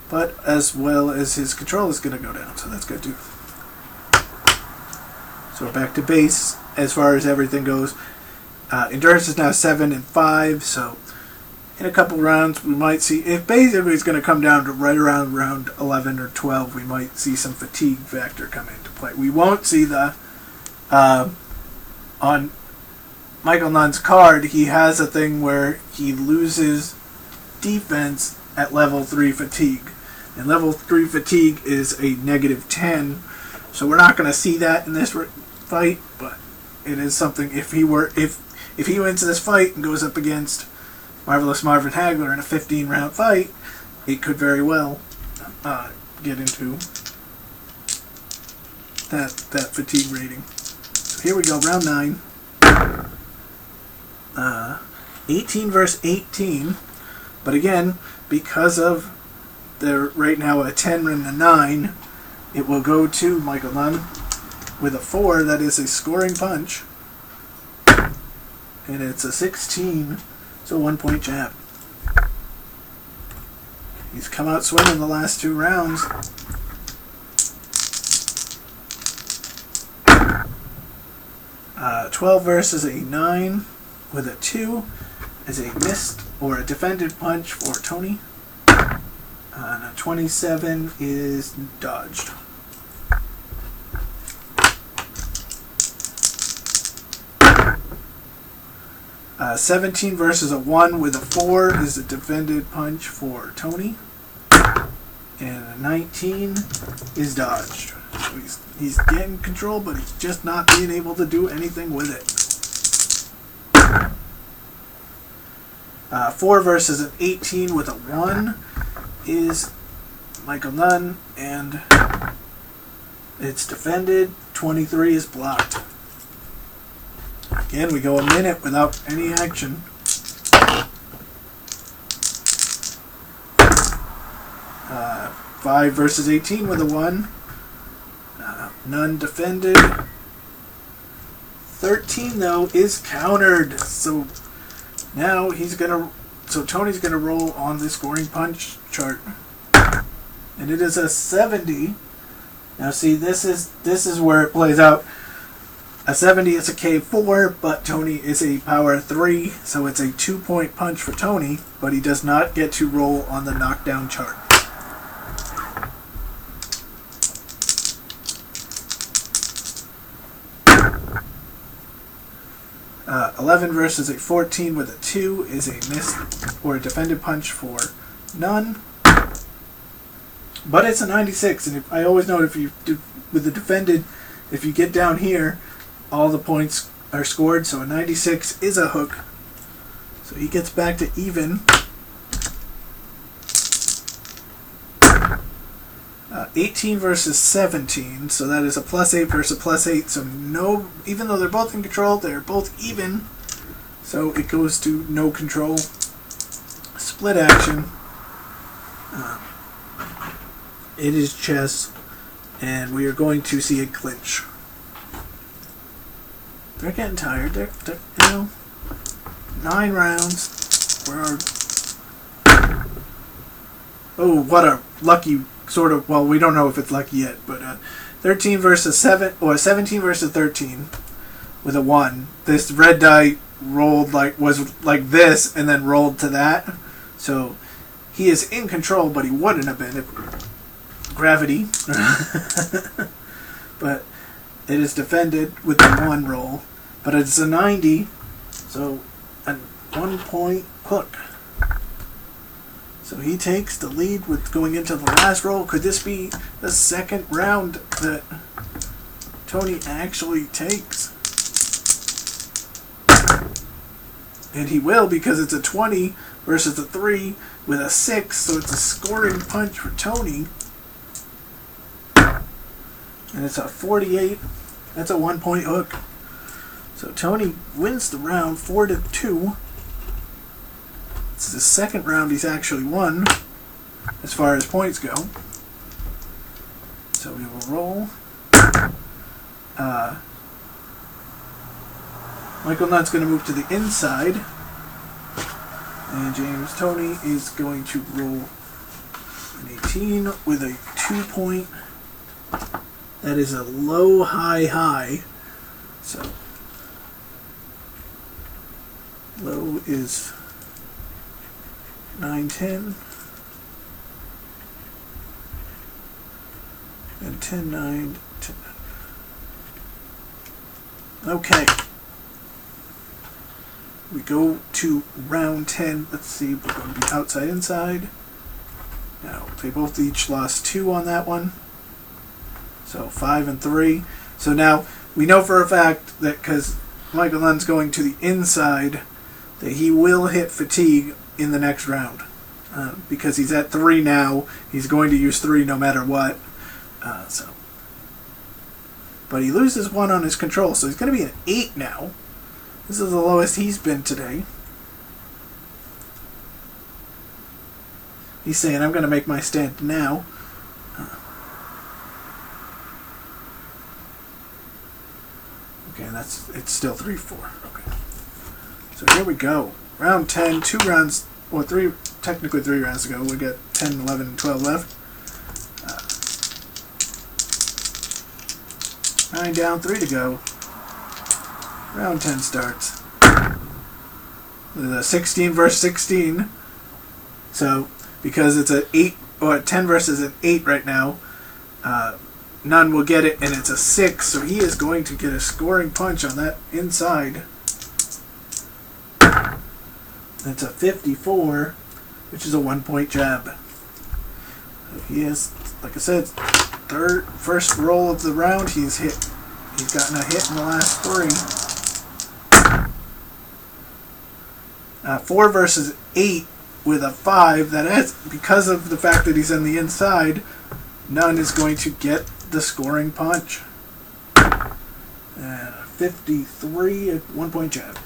but as well as his control is going to go down, so that's good too. So we're back to base as far as everything goes. Endurance is now 7 and 5, so in a couple rounds we might see, if basically it's going to come down to right around round 11 or 12, we might see some fatigue factor come into play. We won't see the, on Michael Nunn's card, he has a thing where he loses defense at level 3 fatigue. And level 3 fatigue is a -10, so we're not going to see that in this fight, but it is something. If he wins this fight and goes up against Marvelous Marvin Hagler in a 15-round fight, it could very well get into that fatigue rating. So here we go, round 9. 18 versus 18, but again, because of they're right now a 10 and a 9, it will go to Michael Nunn with a 4. That is a scoring punch, and it's a 16, so 1-point jab. He's come out swinging the last 2 rounds. Uh, 12 versus a 9 with a 2 is a missed or a defended punch for Toney. And a 27 is dodged. Uh, 17 versus a 1 with a 4 is a defended punch for Toney. And a 19 is dodged. So he's getting control, but he's just not being able to do anything with it. 4 versus an 18 with a 1 is Michael Nunn, and it's defended. 23 is blocked. Again, we go a minute without any action. Uh, 5 versus 18 with a 1. Nunn defended. 13, though, is countered. So now Toney's gonna roll on the scoring punch chart, and it is a 70. Now, see, this is where it plays out. A 70 is a K4, but Toney is a power 3, so it's a 2-point punch for Toney, but he does not get to roll on the knockdown chart. Uh, 11 versus a 14 with a 2 is a missed or a defended punch for Nunn. But it's a 96, and I always note if you do with the defended, if you get down here, all the points are scored, so a 96 is a hook. So he gets back to even. 18 versus 17, so that is a +8 versus +8. So no, even though they're both in control, they're both even. So it goes to no control. Split action. It is chess, and we are going to see a clinch. They're getting tired. They're 9 rounds. Oh, what a lucky sort of. Well, we don't know if it's lucky yet, but 13 versus 7 or 17 versus 13 with a 1. This red die was like this and then rolled to that. So he is in control, but he wouldn't have been if gravity. But it is defended with the 1 roll, but it's a 90, so a 1-point hook. So he takes the lead with going into the last roll. Could this be the second round that Toney actually takes? And he will, because it's a 20 versus a 3 with a 6, so it's a scoring punch for Toney. And it's a 48. That's a 1-point hook. So Toney wins the round 4-2. It's the second round he's actually won as far as points go. So we will roll. Michael Nunn's going to move to the inside. And James Toney is going to roll an 18 with a 2-point. That is a low, high, high. So low is 9-10 and 10-9. Okay. We go to round 10. Let's see, we're going to be outside, inside. Now, they both each lost 2 on that one. So 5 and 3. So now we know for a fact that because Michael Nunn's going to the inside, that he will hit fatigue in the next round. Because he's at 3 now, he's going to use 3 no matter what. But he loses 1 on his control, so he's going to be an 8 now. This is the lowest he's been today. He's saying, I'm going to make my stand now. Okay, it's still 3-4. Okay. So here we go. Round 10, 2 rounds, or 3, technically 3 rounds to go. We got 10, 11, and 12 left. 9 down, 3 to go. Round 10 starts. With a 16 versus 16. So, because it's an 8 or a 10 versus an 8 right now, Nunn will get it, and it's a 6, so he is going to get a scoring punch on that inside. It's a 54, which is a 1-point jab. So he is, like I said, first roll of the round, he's hit. He's gotten a hit in the last 3. 4 versus 8 with a 5. That is, because of the fact that he's on the inside, Nunn is going to get the scoring punch. 53, a 1-point jab.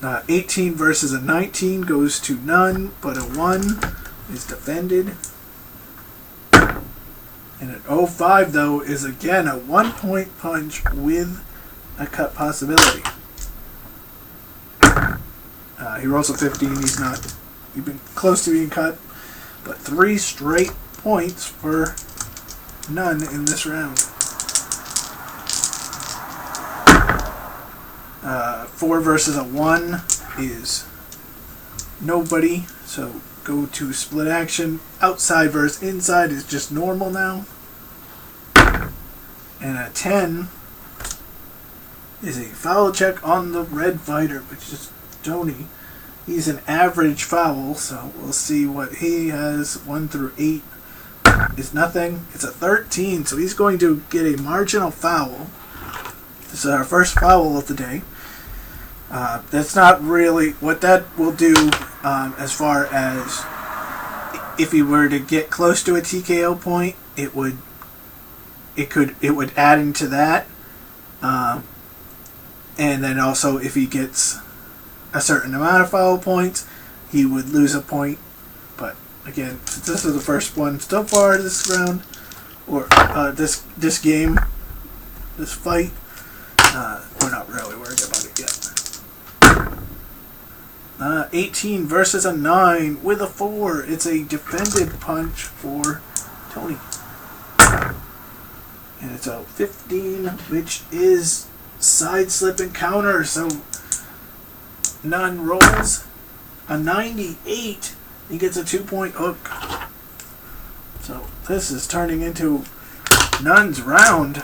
Uh, 18 versus a 19 goes to Nunn, but a 1 is defended. And an 05, though, is again a 1-point punch with a cut possibility. He rolls a 15. He's You've been close to being cut, but 3 straight points for Nunn in this round. 4 versus a 1 is nobody, so go to split action. Outside versus inside is just normal now. And a 10 is a foul check on the red fighter, which is Toney. He's an average foul, so we'll see what he has. 1 through 8 is nothing. It's a 13, so he's going to get a marginal foul. This is our first foul of the day. That's not really what that will do as far as if he were to get close to a TKO point, it would add into that. And then also if he gets a certain amount of foul points, he would lose a point. But again, since this is the first one so far this round, or this game, this fight, we're not really worried about it yet. 18 versus a 9 with a 4. It's a defended punch for Toney. And it's a 15, which is side slip and counter. So Nunn rolls a 98. He gets a 2-point hook. So this is turning into Nunn's round.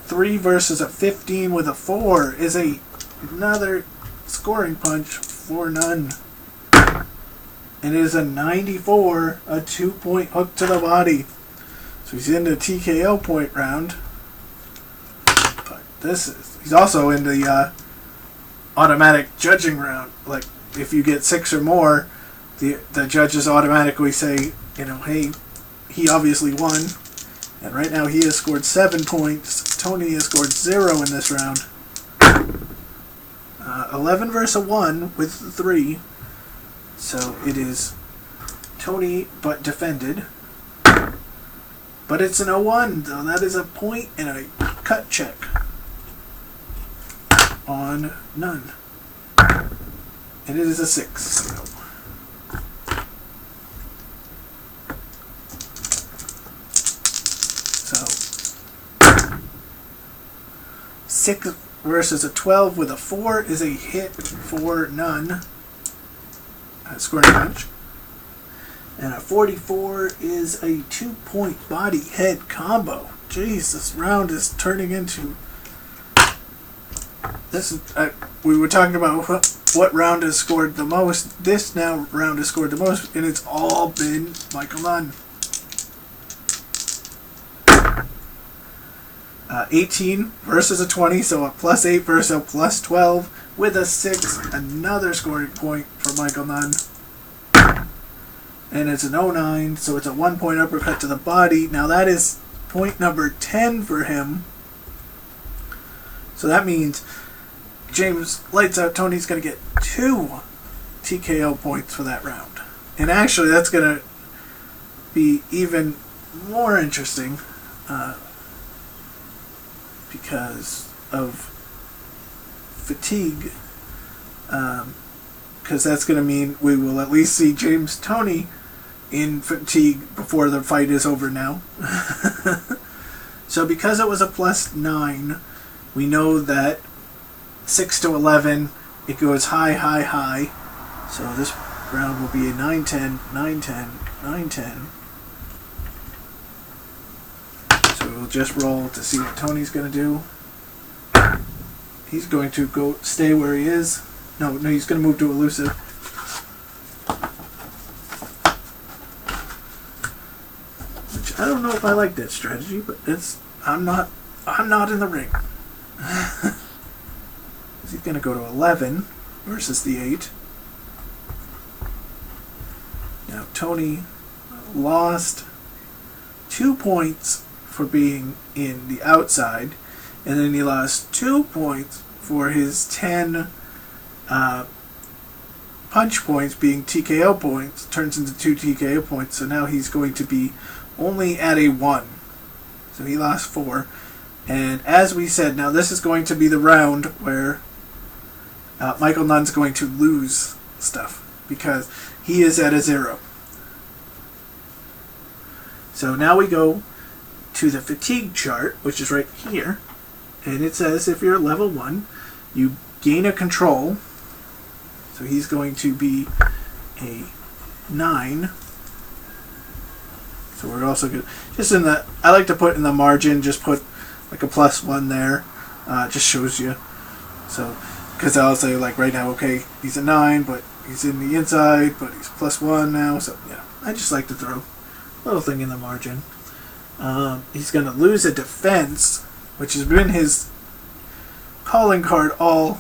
Three versus a 15 with a 4 is another scoring punch for Nunn. And it is a 94, a 2-point hook to the body. So he's in the TKO point round. But he's also in the automatic judging round. Like, if you get 6 or more, the judges automatically say, hey, he obviously won. And right now he has scored 7 points. Toney has scored 0 in this round. 11 versus a 1 with 3. So it is Toney but defended. But it's an 0-1, though. That is a point and a cut check on Nunn. And it is a 6. So 6 versus a 12 with a 4 is a hit for Nunn. Scoring punch. And a 44 is a 2-point body head combo. Jeez, this round is turning into... we were talking about what round has scored the most. This round has scored the most, and it's all been Michael Nunn. 18 versus a 20, so a +8 versus a +12 with a 6. Another scoring point for Michael Nunn. And it's an 0-9, so it's a 1-point uppercut to the body. Now that is point number 10 for him. So that means James lights out. Toney's going to get 2 TKO points for that round. And actually that's going to be even more interesting because of fatigue. Because that's going to mean we will at least see James Toney in fatigue before the fight is over now. So because it was a +9, we know that 6 to 11, it goes high, high, high. So this round will be a 9-10, 9-10, 9-10. So we'll just roll to see what Toney's going to do. He's going to stay where he is. No, he's going to move to elusive. Which I don't know if I like that strategy, but I'm not in the ring. He's going to go to 11 versus the 8. Now Toney lost 2 points for being in the outside, and then he lost 2 points for his 10 punch points being TKO points. Turns into 2 TKO points, so now he's going to be only at a 1. So he lost 4. And as we said, now this is going to be the round where Michael Nunn's going to lose stuff because he is at a 0. So now we go to the fatigue chart, which is right here. And it says if you're level 1, you gain a control. So he's going to be a 9. So we're also good. Just in the, I like to put in the margin, just put like a +1 there. Just shows you. So, because I'll say like right now, okay, he's a 9, but he's in the inside, but he's +1 now. So yeah, I just like to throw a little thing in the margin. He's going to lose a defense, which has been his calling card all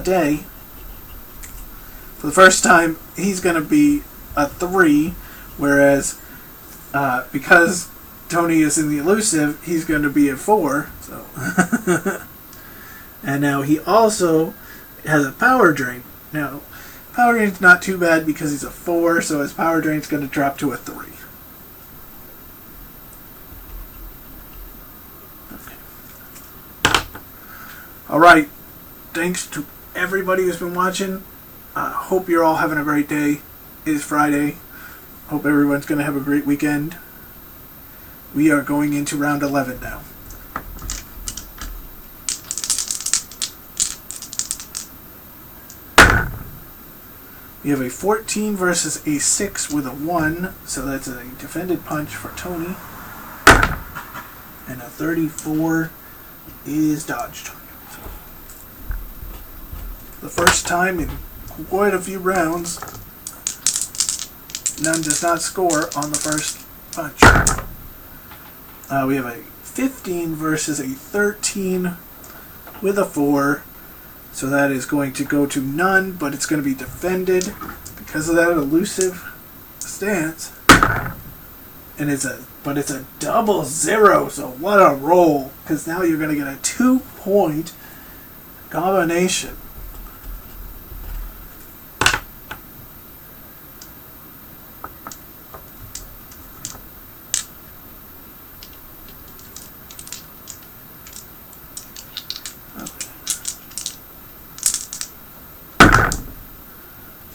day. For the first time, he's going to be a 3, whereas because Toney is in the elusive, he's going to be a 4. So, and now he also has a power drain. Now, power drain's not too bad because he's a 4, so his power drain's going to drop to a 3. Alright, thanks to everybody who's been watching. Hope you're all having a great day. It is Friday. Hope everyone's going to have a great weekend. We are going into round 11 now. We have a 14 versus a 6 with a 1, so that's a defended punch for Toney. And a 34 is dodged. The first time in quite a few rounds, Nunn does not score on the first punch. We have a 15 versus a 13 with a 4. So that is going to go to Nunn, but it's going to be defended because of that elusive stance. And it's a double 0, so what a roll. Because now you're going to get a 2-point combination.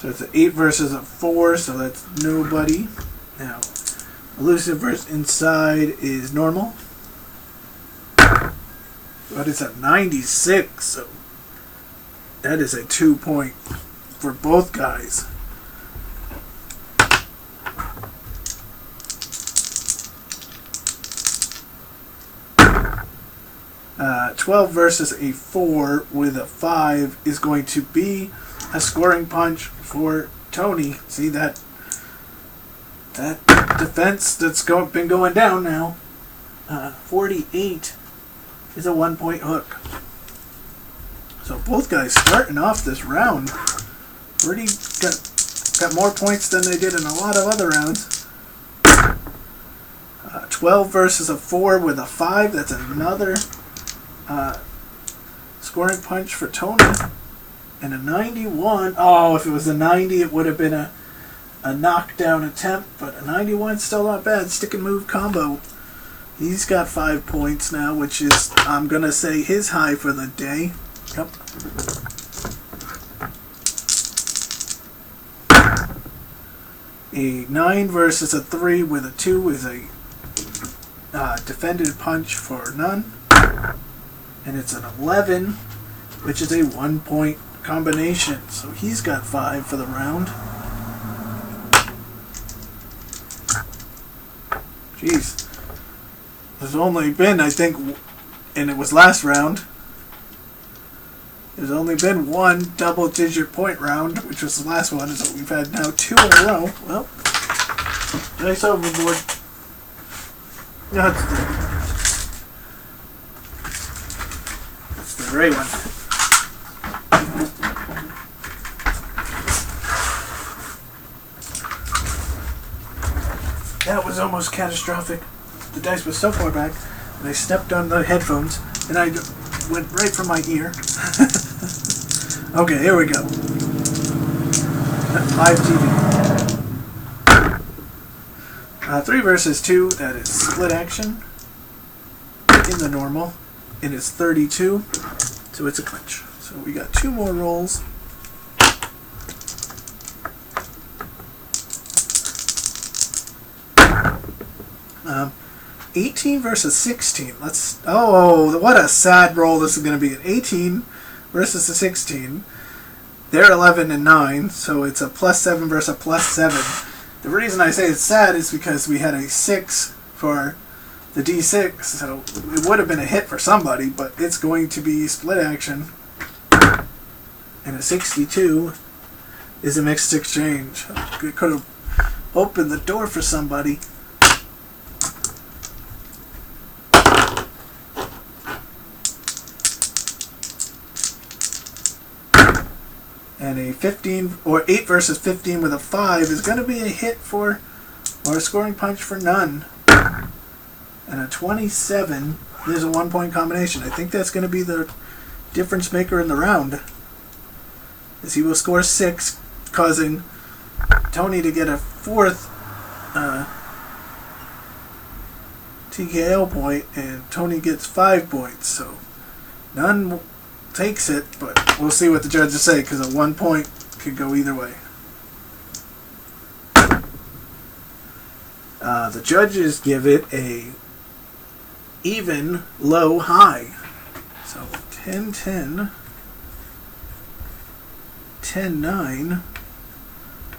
So it's an 8 versus a 4, so that's nobody. Now, elusive versus inside is normal. But it's a 96, so that is a 2-point for both guys. Uh, 12 versus a 4 with a 5 is going to be a scoring punch for Toney. See that defense that's been going down now. 48 is a 1-point hook. So both guys starting off this round pretty got more points than they did in a lot of other rounds. 12 versus a 4 with a 5. That's another scoring punch for Toney. And a 91. Oh, if it was a 90, it would have been a knockdown attempt. But a 91 still not bad. Stick and move combo. He's got 5 points now, which is, I'm going to say, his high for the day. Yep. A 9 versus a 3 with a 2 is a defended punch for Nunn. And it's an 11, which is a 1-point combination. So he's got 5 for the round. Jeez. There's only been, I think, and it was last round, there's only been one double-digit point round, which was the last one, so we've had now 2 in a row. Well, nice overboard. That's the gray one. That was almost catastrophic. The dice was so far back, and I stepped on the headphones, and I went right from my ear. Okay, here we go. Live TV. 3 versus 2, that is split action. in the normal, and it's 32, so it's a clinch. So we got 2 more rolls. Um, 18 versus 16. Oh, what a sad roll this is going to be. An 18 versus a 16. They're 11 and 9, so it's a +7 versus a +7. The reason I say it's sad is because we had a 6 for the D6, so it would have been a hit for somebody, but it's going to be split action. And a 62 is a mixed exchange. It could have opened the door for somebody. And a 15 or 8 versus 15 with a 5 is going to be a hit for, or a scoring punch for Nunn. And a 27 is a 1-point combination. I think that's going to be the difference maker in the round, as he will score 6, causing Toney to get a 4th TKO point, and Toney gets 5 points. So Nunn takes it, but we'll see what the judges say, because a 1 point could go either way. The judges give it a even, low, high. So 10-10, 10-9,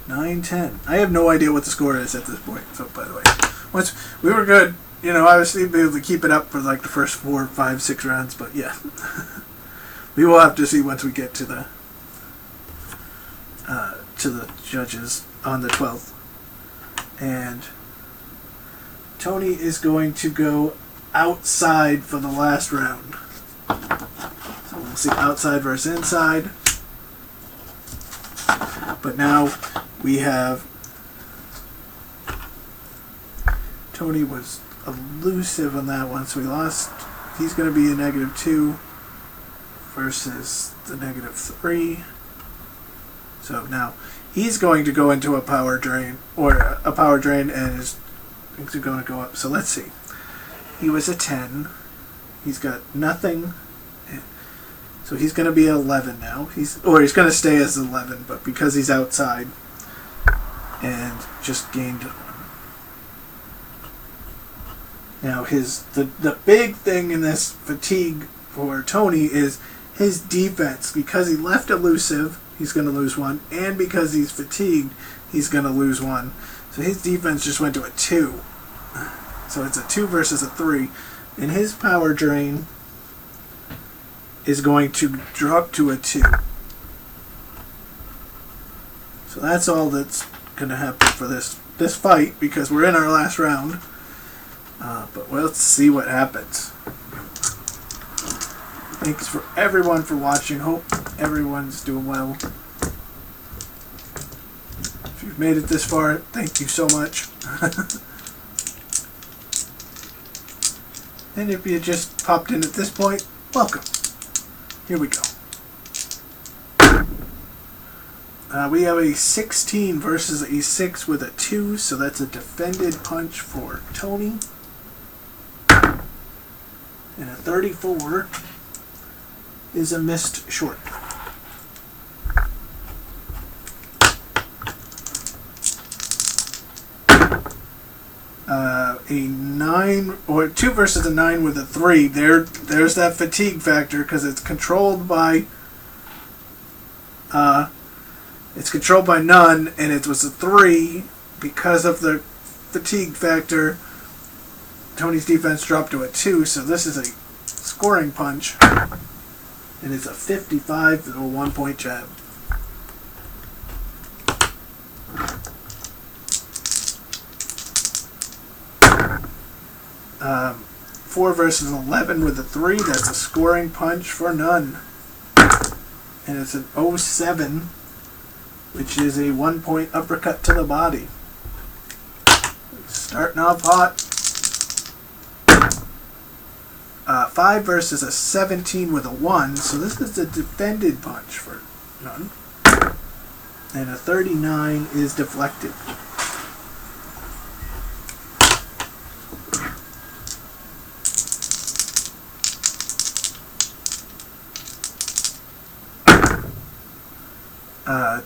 9-10. I have no idea what the score is at this point. So, by the way, once we were good, obviously be able to keep it up for like the first 4, 5, 6 rounds, but yeah. We will have to see once we get to the judges on the 12th. And Toney is going to go outside for the last round. So we'll see outside versus inside. But now we have Toney was elusive on that one, so we lost. He's going to be a -2 versus the -3. So now he's going to go into a power drain, and is going to go up. So let's see. He was a 10. He's got nothing. So he's going to be 11 now. He's going to stay as 11, but because he's outside and just gained. Now the big thing in this fatigue for Toney is his defense. Because he left elusive, he's going to lose 1, and because he's fatigued, he's going to lose 1. So his defense just went to a 2. So it's a 2 versus a 3, and his power drain is going to drop to a 2. So that's all that's going to happen for this fight, because we're in our last round. But let's see what happens. Thanks for everyone for watching. Hope everyone's doing well. If you've made it this far, thank you so much. And if you just popped in at this point, welcome. Here we go. We have a 16 versus a 6 with a 2, so that's a defended punch for Toney. And a 34 is a missed short. A 9 or 2 versus a 9 with a 3. There's that fatigue factor, because it's controlled by Nunn, and it was a 3 because of the fatigue factor. Toney's defense dropped to a 2, so this is a scoring punch, and it's a 55 with a 1-point jab. Uh, 4 versus 11 with a 3. That's a scoring punch for Nunn, and it's an 07, which is a 1-point uppercut to the body. Starting off hot. 5 versus a 17 with a 1, so this is a defended punch for Nunn. And a 39 is deflected.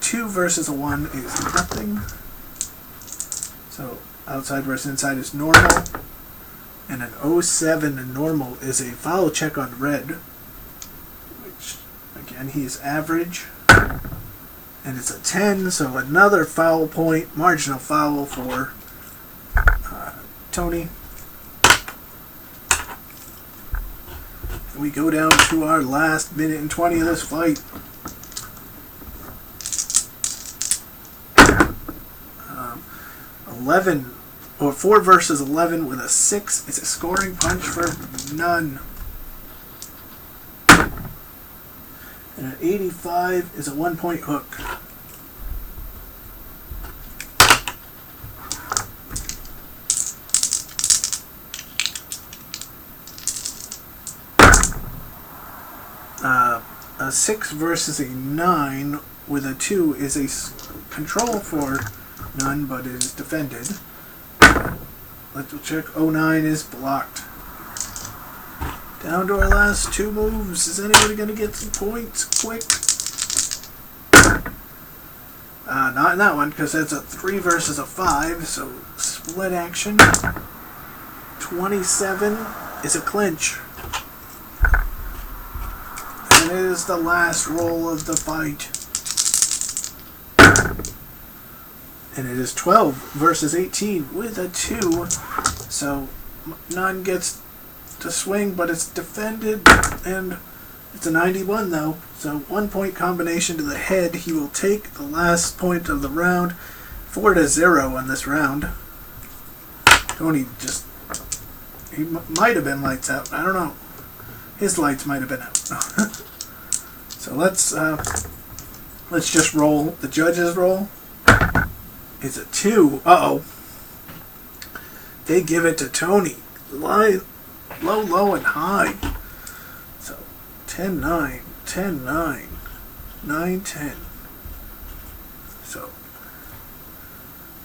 2 versus a 1 is nothing. So outside versus inside is normal. And an 07 in normal is a foul check on red, which again he is average. And it's a 10, so another foul point, marginal foul for Toney. We go down to our last minute and 20 of this fight. 4 versus 11 with a 6 is a scoring punch for Nunn. And an 85 is a 1-point hook. A 6 versus a 9 with a 2 is a control for Nunn, but it is defended. Let's check. 09 is blocked. Down to our last 2 moves. Is anybody going to get some points quick? Not in that one, because that's a 3 versus a 5, so split action. 27 is a clinch. And it is the last roll of the fight. And it is 12 versus 18 with a 2. So Nunn gets to swing, but it's defended, and it's a 91 though. So 1-point combination to the head. He will take the last point of the round. 4-0 on this round. Toney just, he might have been lights out. I don't know. His lights might have been out. So let's just roll. The judges roll. It's a 2. Uh-oh. They give it to Toney. Low, low, and high. So 10-9, 10-9, 9-10. So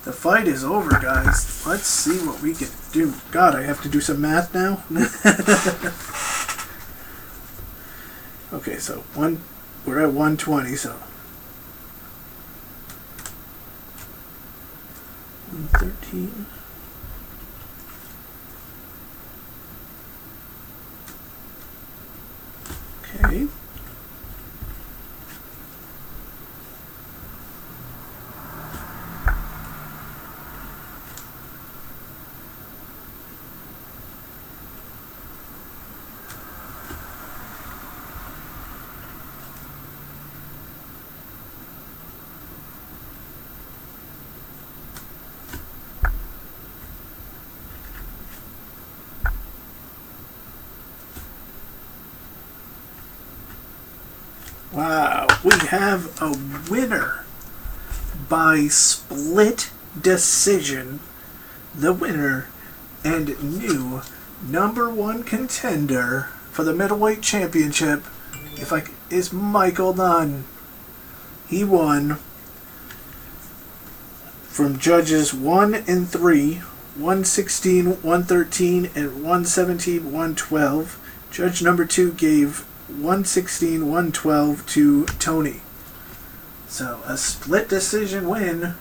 the fight is over, guys. Let's see what we can do. God, I have to do some math now. Okay, so we're at 120, so 113. Okay. Wow, we have a winner by split decision. The winner and new #1 contender for the Middleweight Championship is Michael Nunn. He won from judges 1 and 3, 116, 113, and 117, 112. Judge number 2 gave 116, 112 to Toney. So a split decision win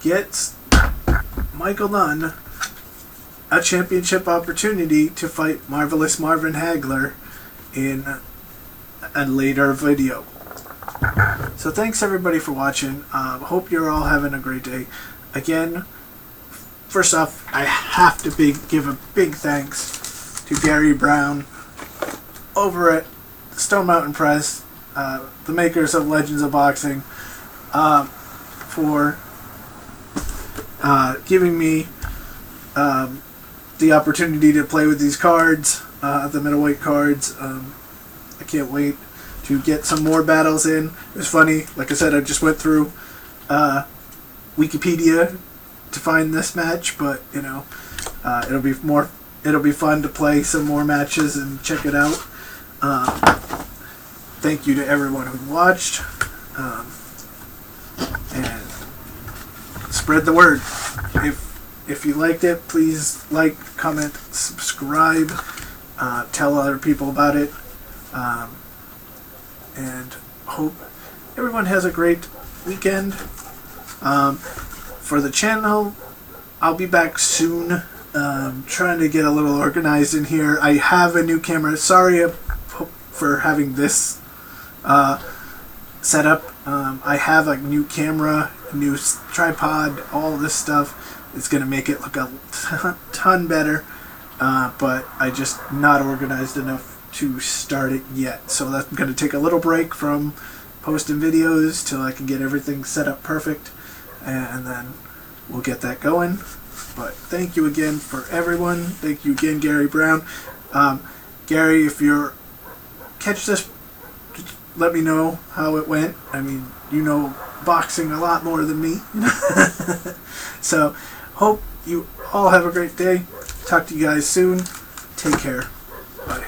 gets Michael Nunn a championship opportunity to fight Marvelous Marvin Hagler in a later video. So thanks everybody for watching. Hope you're all having a great day. Again, first off, I have to give a big thanks to Gary Brown over at Stone Mountain Press, the makers of Legends of Boxing, for giving me the opportunity to play with these cards, the middleweight cards. I can't wait to get some more battles in. It was funny, like I said, I just went through Wikipedia to find this match, but you know, it'll be fun to play some more matches and check it out. Thank you to everyone who watched, and spread the word. If you liked it, please like, comment, subscribe, tell other people about it, and hope everyone has a great weekend. For the channel, I'll be back soon. Trying to get a little organized in here. I have a new camera. Sorry for having this set up. I have a new camera, a new tripod, all this stuff. It's going to make it look a ton better, but I just not organized enough to start it yet. So that's going to take a little break from posting videos till I can get everything set up perfect, and then we'll get that going. But thank you again for everyone. Thank you again, Gary Brown. Gary, if you're catch this, just let me know how it went. I mean, you know boxing a lot more than me. So, hope you all have a great day. Talk to you guys soon. Take care. Bye.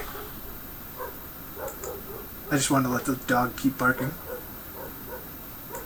I just wanted to let the dog keep barking.